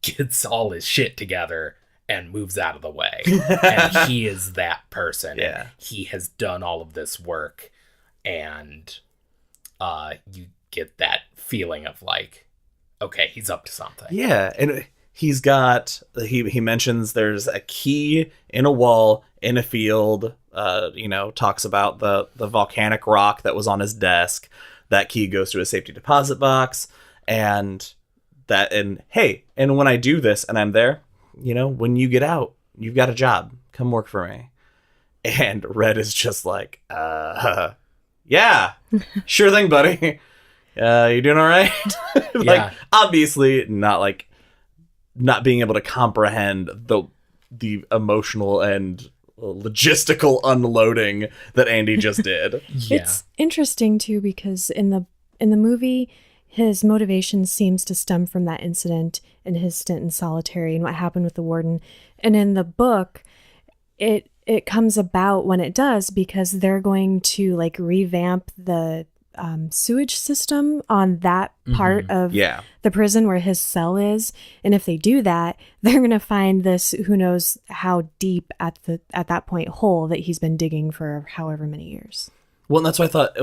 gets all his shit together and moves out of the way. And he is that person. Yeah. And he has done all of this work. And you get that feeling of like, okay, he's up to something. Yeah. And he's got, he mentions there's a key in a wall in a field, talks about the volcanic rock that was on his desk. That key goes to a safety deposit box. And when I do this and I'm there, when you get out, you've got a job. Come work for me. And Red is just like, yeah, sure thing, buddy. You doing all right? Obviously not being able to comprehend the emotional and logistical unloading that Andy just did. Yeah. It's interesting too, because in the movie, his motivation seems to stem from that incident in his stint in solitary and what happened with the warden. And in the book, it comes about when it does because they're going to revamp the sewage system on that part of the prison where his cell is. And if they do that, they're going to find this, who knows how deep at that point, hole that he's been digging for however many years. Well, and that's why I thought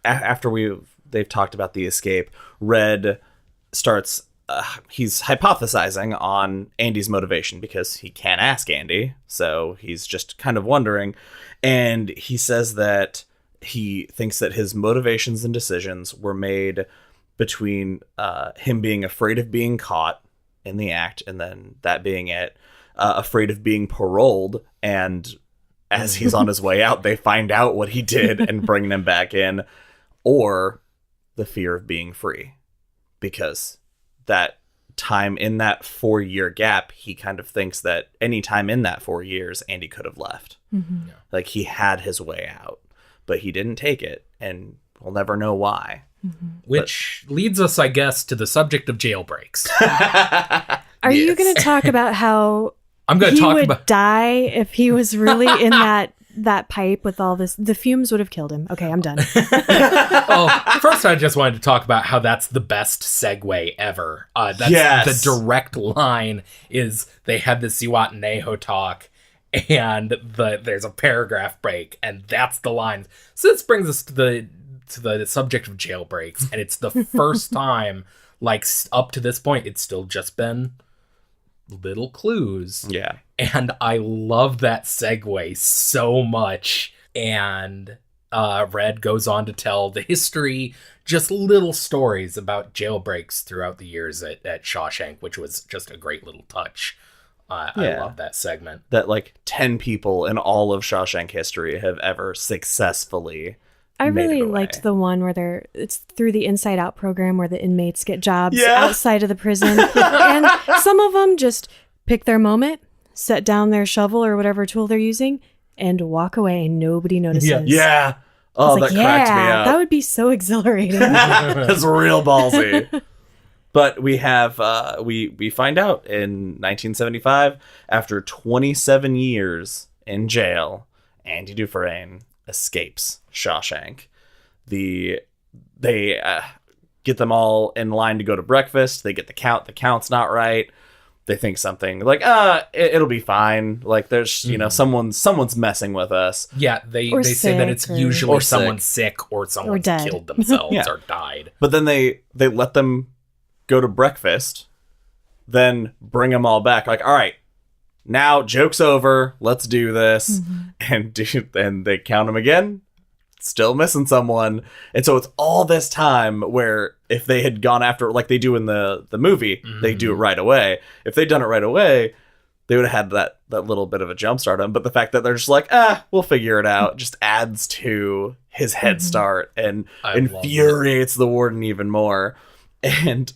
after they've talked about the escape, Red starts, he's hypothesizing on Andy's motivation because he can't ask Andy. So he's just kind of wondering. And he says that he thinks that his motivations and decisions were made between him being afraid of being caught in the act, and then that being it, afraid of being paroled, and as he's on his way out, they find out what he did and bring him back in, or the fear of being free, because that time in that 4-year gap, he kind of thinks that any time in that 4 years, Andy could have left. Like he had his way out. But he didn't take it, and we'll never know why. Which leads us, I guess, to the subject of jailbreaks. Are you going to talk about how he would die if he was really in that pipe with all this? The fumes would have killed him. Okay, I'm done. First, I just wanted to talk about how that's the best segue ever. The direct line is they had the Zihuatanejo talk. And there's a paragraph break, and that's the line. So this brings us to the subject of jailbreaks, and it's the first time, up to this point, it's still just been little clues. Yeah. And I love that segue so much. And Red goes on to tell the history, just little stories about jailbreaks throughout the years at Shawshank, which was just a great little touch. I love that segment. That 10 people in all of Shawshank history have ever successfully I really liked the one where it's through the Inside Out program where the inmates get jobs outside of the prison. And some of them just pick their moment, set down their shovel or whatever tool they're using, and walk away and nobody notices. Yeah. Oh, that cracked me up. That would be so exhilarating. That's real ballsy. But we have, we find out in 1975, after 27 years in jail, Andy Dufresne escapes Shawshank. They get them all in line to go to breakfast. They get the count. The count's not right. They think something it'll be fine. There's, someone's messing with us. Yeah, they say that it's usually someone sick or someone killed themselves or died. But then they let them go to breakfast, then bring them all back. All right, now joke's over. Let's do this. And they count them again. still missing someone. And so it's all this time where if they had gone after, like they do in the movie, they do it right away. If they'd done it right away, they would have had that little bit of a jump start on them. But the fact that they're just like, we'll figure it out, just adds to his head start and infuriates the warden even more. And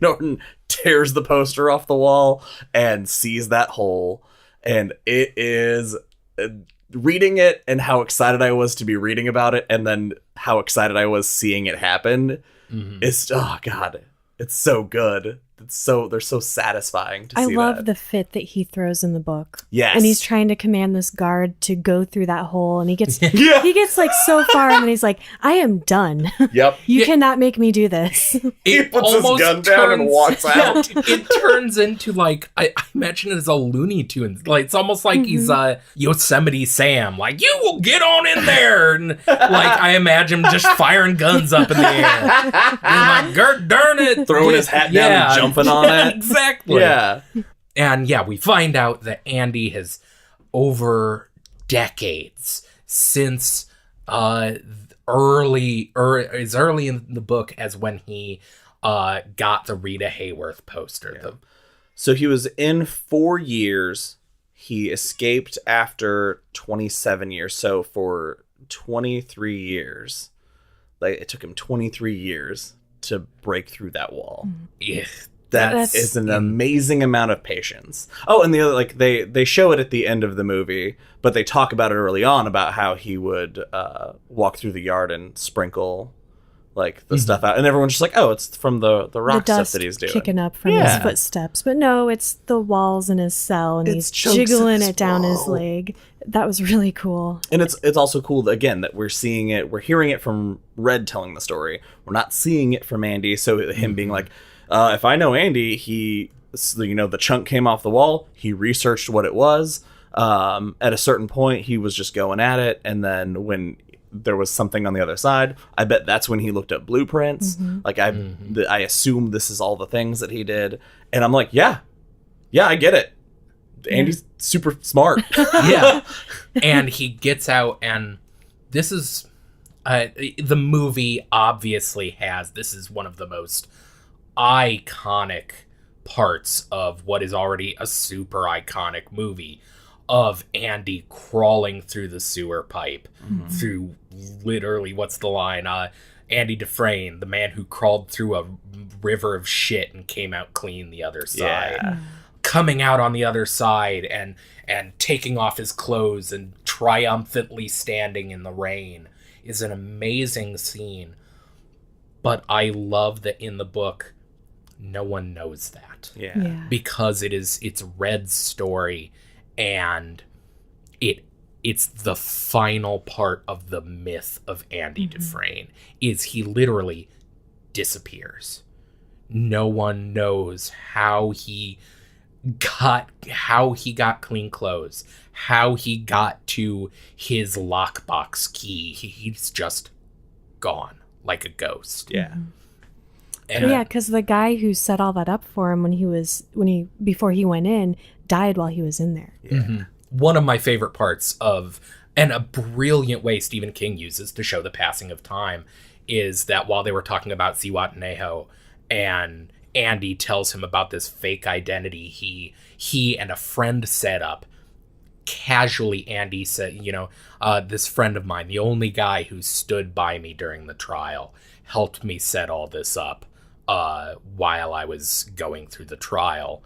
Norton tears the poster off the wall and sees that hole. And it is reading it and how excited I was to be reading about it, and then how excited I was seeing it happen. It's, oh God, it's so good. They're so satisfying to see. I love that. the fit that he throws in the book. Yes. And he's trying to command this guard to go through that hole, and he gets Yeah. he gets like so far, and then he's like, I am done. Yep. You cannot make me do this. He puts his gun down and walks out. It turns into like, I imagine it as a Looney Tunes. Like, it's almost like he's Yosemite Sam. Like, you will get on in there. And like, I imagine him just firing guns up in the air. And like, darn it. Throwing his hat down and jumping on it. Exactly. Yeah. And yeah, we find out that Andy has, over decades, since early in the book as when he got the Rita Hayworth poster. Yeah. So he was in 4 years. He escaped after 27 years. So for 23 years, like it took him 23 years to break through that wall. Yeah. That is an amazing amount of patience. Oh, and the other, like they show it at the end of the movie, but they talk about it early on about how he would walk through the yard and sprinkle like the stuff out, and everyone's just like, oh, it's from the rock the stuff that he's doing, kicking up from his footsteps. But no, it's the walls in his cell, and he's jiggling it down his leg. That was really cool. And it's also cool again that we're seeing it, we're hearing it from Red telling the story. We're not seeing it from Andy. So him being like, if I know Andy, he, the chunk came off the wall. He researched what it was. At a certain point, he was just going at it. And then when there was something on the other side, I bet that's when he looked up blueprints. Like I assume this is all the things that he did. And I'm like, yeah, I get it. Andy's super smart. Yeah. And he gets out, and this is the movie obviously has, this is one of the most iconic parts of what is already a super iconic movie, of Andy crawling through the sewer pipe through literally, what's the line? Andy Dufresne, the man who crawled through a river of shit and came out clean the other side. Yeah. Coming out on the other side and taking off his clothes and triumphantly standing in the rain is an amazing scene. But I love that in the book, no one knows that. Yeah. Because it's Red's story, and it's the final part of the myth of Andy Dufresne, is he literally disappears. No one knows how he got clean clothes, how he got to his lockbox key. He's just gone like a ghost. Yeah. And yeah, because the guy who set all that up for him before he went in died while he was in there. Yeah. One of my favorite parts of, and a brilliant way Stephen King uses to show the passing of time, is that while they were talking about Zihuatanejo, and Andy tells him about this fake identity he and a friend set up. Casually, Andy said, this friend of mine, the only guy who stood by me during the trial, helped me set all this up while I was going through the trial.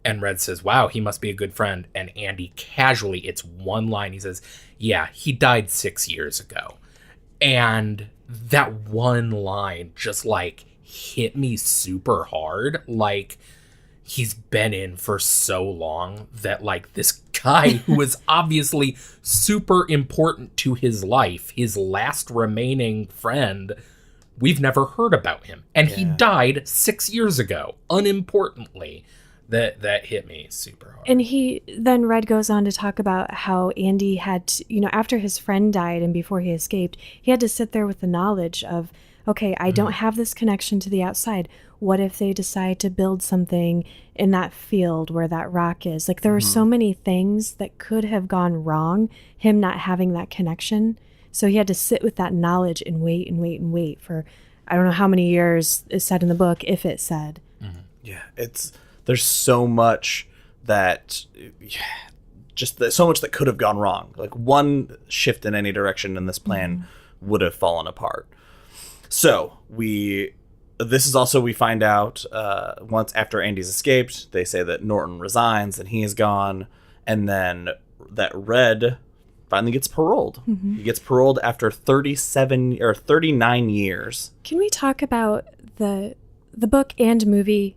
And Red says, wow, he must be a good friend. And Andy casually, it's one line, he says, yeah, he died 6 years ago. And that one line just like hit me super hard. Like, he's been in for so long that like this guy who was obviously super important to his life, his last remaining friend, we've never heard about him. And he died 6 years ago, unimportantly. That hit me super hard. And then Red goes on to talk about how Andy had to, after his friend died and before he escaped, he had to sit there with the knowledge of, okay, I don't have this connection to the outside. What if they decide to build something in that field where that rock is? Like, there were so many things that could have gone wrong, him not having that connection. So he had to sit with that knowledge and wait and wait and wait for, I don't know how many years is said in the book, if it said. Mm-hmm. Yeah, there's so much that, so much that could have gone wrong. Like one shift in any direction in this plan would have fallen apart. So this is also, we find out once after Andy's escaped, they say that Norton resigns and he is gone. And then that Red finally gets paroled. Mm-hmm. He gets paroled after 39 years. Can we talk about the book and movie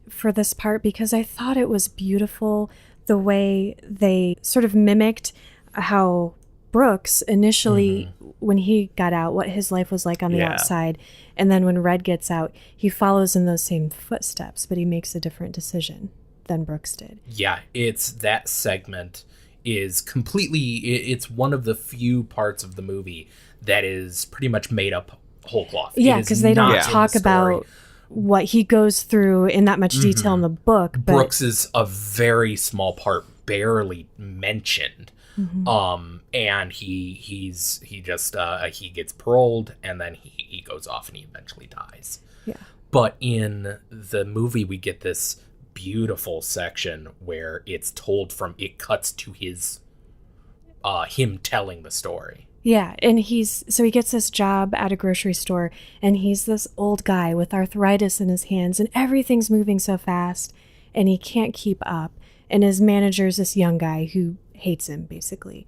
for this part? Because I thought it was beautiful the way they sort of mimicked how Brooks initially, when he got out, what his life was like on the outside. And then when Red gets out, he follows in those same footsteps, but he makes a different decision than Brooks did. Yeah, it's that segment is completely, it's one of the few parts of the movie that is pretty much made up whole cloth. Yeah, because they don't talk about what he goes through in that much detail in the book. But Brooks is a very small part, barely mentioned. And he gets paroled, and then he goes off and he eventually dies. Yeah. But in the movie, we get this beautiful section where it cuts to him telling the story. Yeah, and he gets this job at a grocery store, and he's this old guy with arthritis in his hands, and everything's moving so fast, and he can't keep up. And his manager's this young guy who hates him, basically.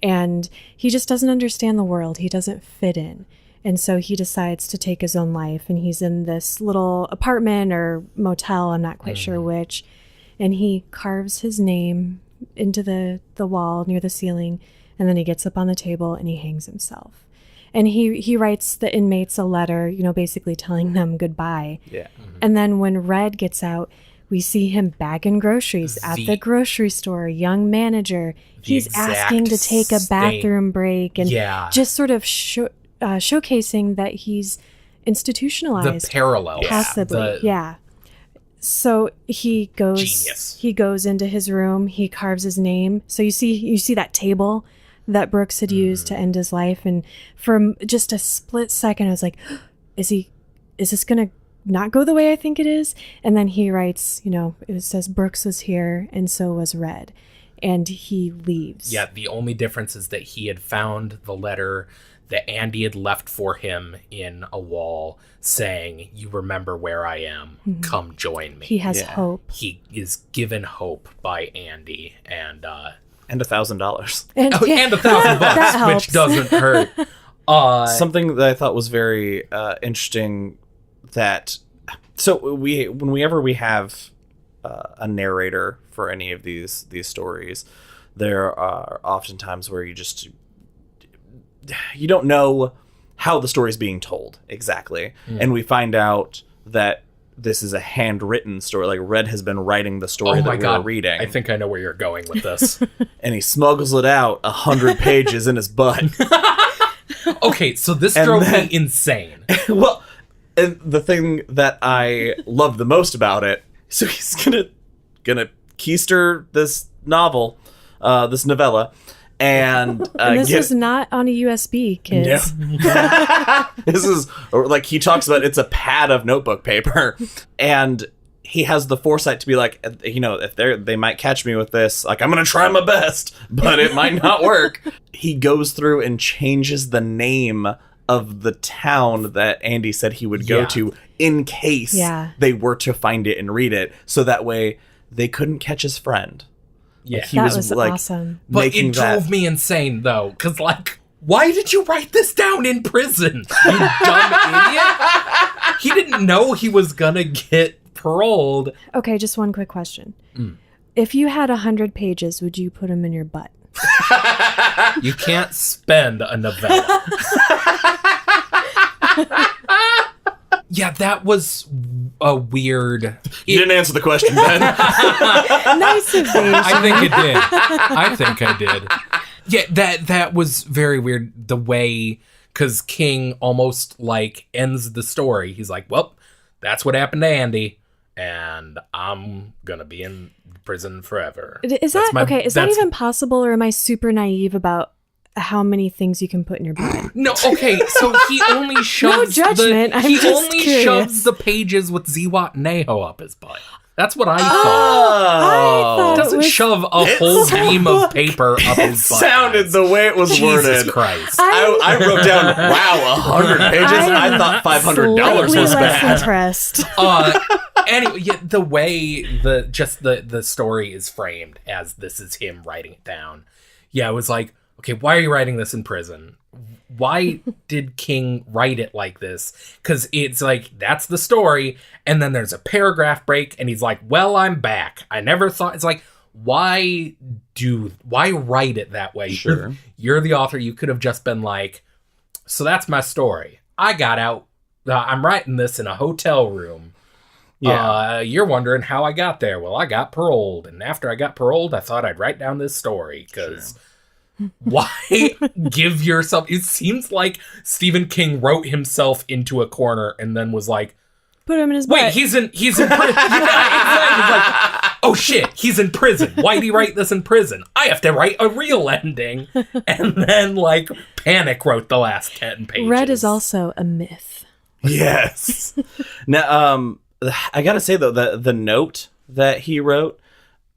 And he just doesn't understand the world. He doesn't fit in. And so he decides to take his own life, and he's in this little apartment or motel, I'm not quite sure which, and he carves his name into the wall near the ceiling, and then he gets up on the table and he hangs himself. And he writes the inmates a letter, basically telling them goodbye. Yeah. And then when Red gets out, we see him bagging groceries at the grocery store, young manager. He's asking to take a bathroom break and just sort of showcasing that he's institutionalized. The parallel. Possibly, So he goes. Genius. He goes into his room. He carves his name. So you see that table that Brooks had used to end his life, and for just a split second, I was like, "Is this gonna not go the way I think it is?" And then he writes, it says Brooks was here, and so was Red, and he leaves. Yeah, the only difference is that he had found the letter that Andy had left for him in a wall saying, "You remember where I am, come join me." He has hope. He is given hope by Andy, and $1,000. And $1,000, which doesn't hurt. Something that I thought was very interesting, whenever we have a narrator for any of these stories, there are often times where you don't know how the story is being told exactly. And we find out that this is a handwritten story. Like Red has been writing the story we're reading. I think I know where you're going with this. And he smuggles it out 100 pages in his butt. Okay, so this drove me insane. Well, and the thing that I love the most about it, so he's gonna keister this novel, this novella, and this was not on a USB, kids. No. This is like he talks about. It's a pad of notebook paper, and he has the foresight to be like, if they might catch me with this, like I'm gonna try my best, but it might not work. He goes through and changes the name of the town that Andy said he would go to in case they were to find it and read it, so that way they couldn't catch his friend. Yeah, like, that was awesome. But it drove me insane, though, because, why did you write this down in prison, you dumb idiot? He didn't know he was gonna get paroled. Okay, just one quick question. If you had 100 pages, would you put them in your butt? You can't spend a novella. Yeah, that was a weird... You didn't answer the question, Ben. Nice evasion. I think I did. Yeah, that was very weird. The way... Because King almost, ends the story. He's like, well, that's what happened to Andy, and I'm gonna be in prison forever. Is that even possible, or am I super naive about how many things you can put in your butt. No, okay, so he only shoves No judgment, I'm he just only curious. shoves the pages with Ziwat Neho up his butt. That's what I thought. I thought He doesn't shove a whole ream of paper up his butt. Sounded the way it was Jesus worded. Christ. I wrote down, wow, 100 pages? I thought $500 was slightly less bad. impressed. Anyway, yeah, the way the story is framed as this is him writing it down. Yeah, it was like, okay, why are you writing this in prison? Why did King write it like this? Because it's like, that's the story. And then there's a paragraph break. And he's like, well, I'm back. I never thought. It's like, why write it that way? Sure. You're the author. You could have just been like, so that's my story. I got out. I'm writing this in a hotel room. Yeah. You're wondering how I got there. Well, I got paroled. And after I got paroled, I thought I'd write down this story. Because why give yourself... It seems like Stephen King wrote himself into a corner and then was like, Put him in his butt. wait, he's in prison. Yeah, he's like, oh shit, he's in prison. Why'd he write this in prison? I have to write a real ending. And then, like, Panic wrote the last 10 pages. Red is also a myth. Yes. Now, I gotta say, though, the note that he wrote,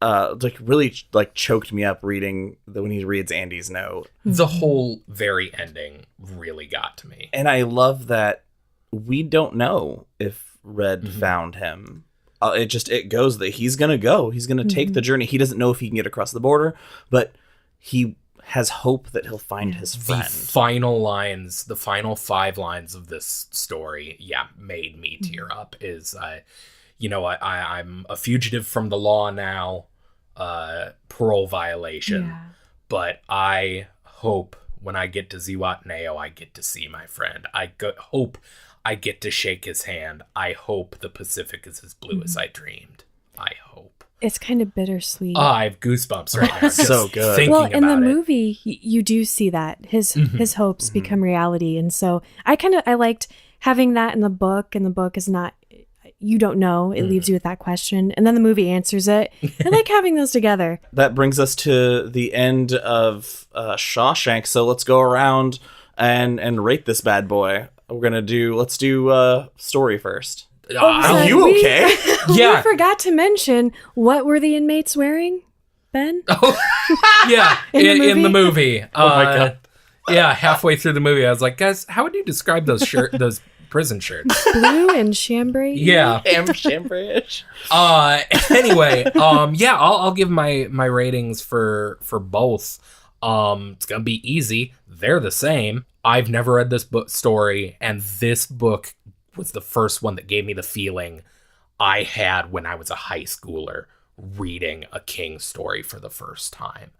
really choked me up reading when he reads Andy's note. The whole very ending really got to me. And I love that we don't know if Red found him. It goes that he's gonna go. He's gonna take the journey. He doesn't know if he can get across the border, but he has hope that he'll find his friend. The final lines, the final 5 lines of this story, made me tear up. Is I'm a fugitive from the law now, parole violation, but I hope when I get to Ziwat Neo, I get to see my friend. Hope I get to shake his hand. I hope the Pacific is as blue as I dreamed. I hope. It's kind of bittersweet. I have goosebumps right now. Just So good. thinking Well, in the about it. movie, you do see that his hopes become reality, and so I liked having that in the book. And the book is not, you don't know, it leaves you with that question, and then the movie answers it. I like having those together. That brings us to the end of Shawshank. So let's go around and rate this bad boy. Let's do story first. Are you okay? Yeah. We forgot to mention, what were the inmates wearing, Ben? Yeah, in the movie. Oh my God. Yeah, halfway through the movie, I was like, guys, how would you describe those prison shirts? Blue and chambray. Yeah. Chambray-ish. Anyway, I'll give my ratings for both. It's gonna be easy. They're the same. I've never read this story, and this book was the first one that gave me the feeling I had when I was a high schooler reading a King story for the first time.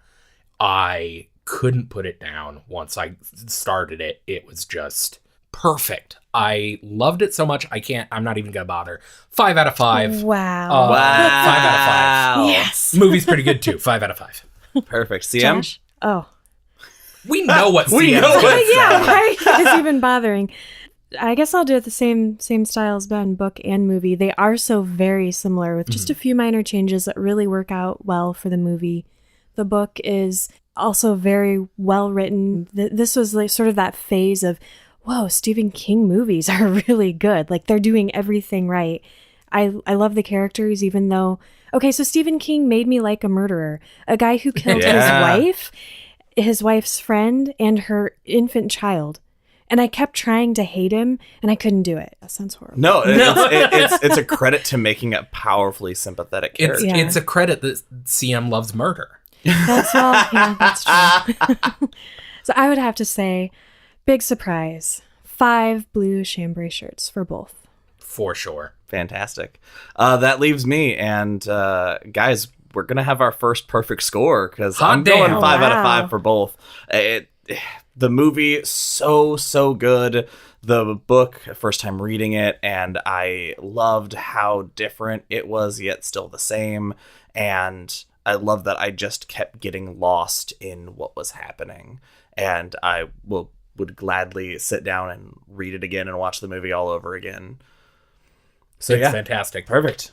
I couldn't put it down once I started it. It was just perfect. I loved it so much. I'm not even gonna bother. 5 out of 5. Wow. 5 out of 5. Yes. Movie's pretty good too. 5 out of 5. Perfect. CM? Josh? Oh. We know what We CM know is. what- Yeah, why is even bothering? I guess I'll do it the same style as Ben, book and movie. They are so very similar with just a few minor changes that really work out well for the movie. The book is also very well written. This was like sort of that phase of, whoa, Stephen King movies are really good. Like, they're doing everything right. I love the characters, even though... Okay, so Stephen King made me like a murderer. A guy who killed his wife's friend, and her infant child. And I kept trying to hate him, and I couldn't do it. That sounds horrible. No, it's a credit to making a powerfully sympathetic character. It's a credit that CM loves murder. That's all. Yeah, that's true. So I would have to say, big surprise. 5 blue chambray shirts for both. For sure. Fantastic. That leaves me, and guys, we're gonna have our first perfect score because I'm going 5 out of 5 for both. The movie, so good. The book, first time reading it, and I loved how different it was, yet still the same. And I love that I just kept getting lost in what was happening. And I would gladly sit down and read it again and watch the movie all over again. So It's yeah, fantastic. perfect.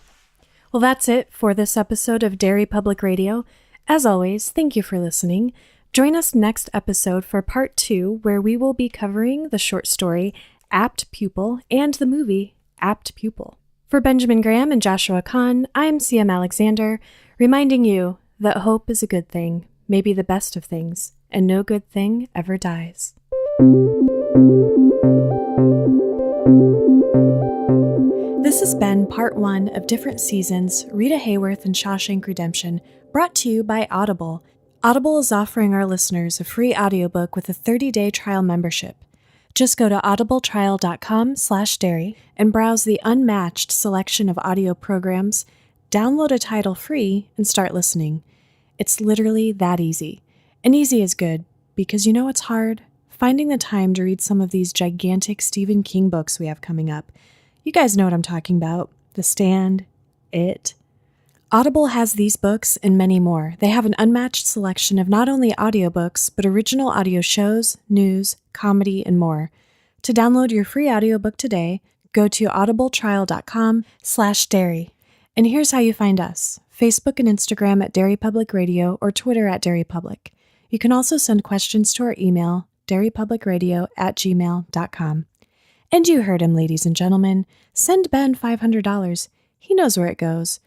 Well, that's it for this episode of Derry Public Radio. As always, thank you for listening. Join us next episode for part 2, where we will be covering the short story Apt Pupil and the movie Apt Pupil. For Benjamin Graham and Joshua Kahn, I'm CM Alexander, reminding you that hope is a good thing, maybe the best of things, and no good thing ever dies. This has been part 1 of Different Seasons, Rita Hayworth and Shawshank Redemption, brought to you by Audible. Audible is offering our listeners a free audiobook with a 30-day trial membership. Just go to audibletrial.com/Derry and browse the unmatched selection of audio programs, download a title free, and start listening. It's literally that easy. And easy is good, because you know it's hard? Finding the time to read some of these gigantic Stephen King books we have coming up. You guys know what I'm talking about. The Stand, It. Audible has these books and many more. They have an unmatched selection of not only audiobooks, but original audio shows, news, comedy, and more. To download your free audiobook today, go to audibletrial.com/Derry. And here's how you find us. Facebook and Instagram at Derry Public Radio or Twitter at Derry Public. You can also send questions to our email, derrypublicradio@gmail.com. And you heard him, ladies and gentlemen. Send Ben $500. He knows where it goes.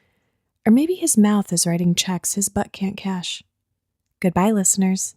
Or maybe his mouth is writing checks his butt can't cash. Goodbye, listeners.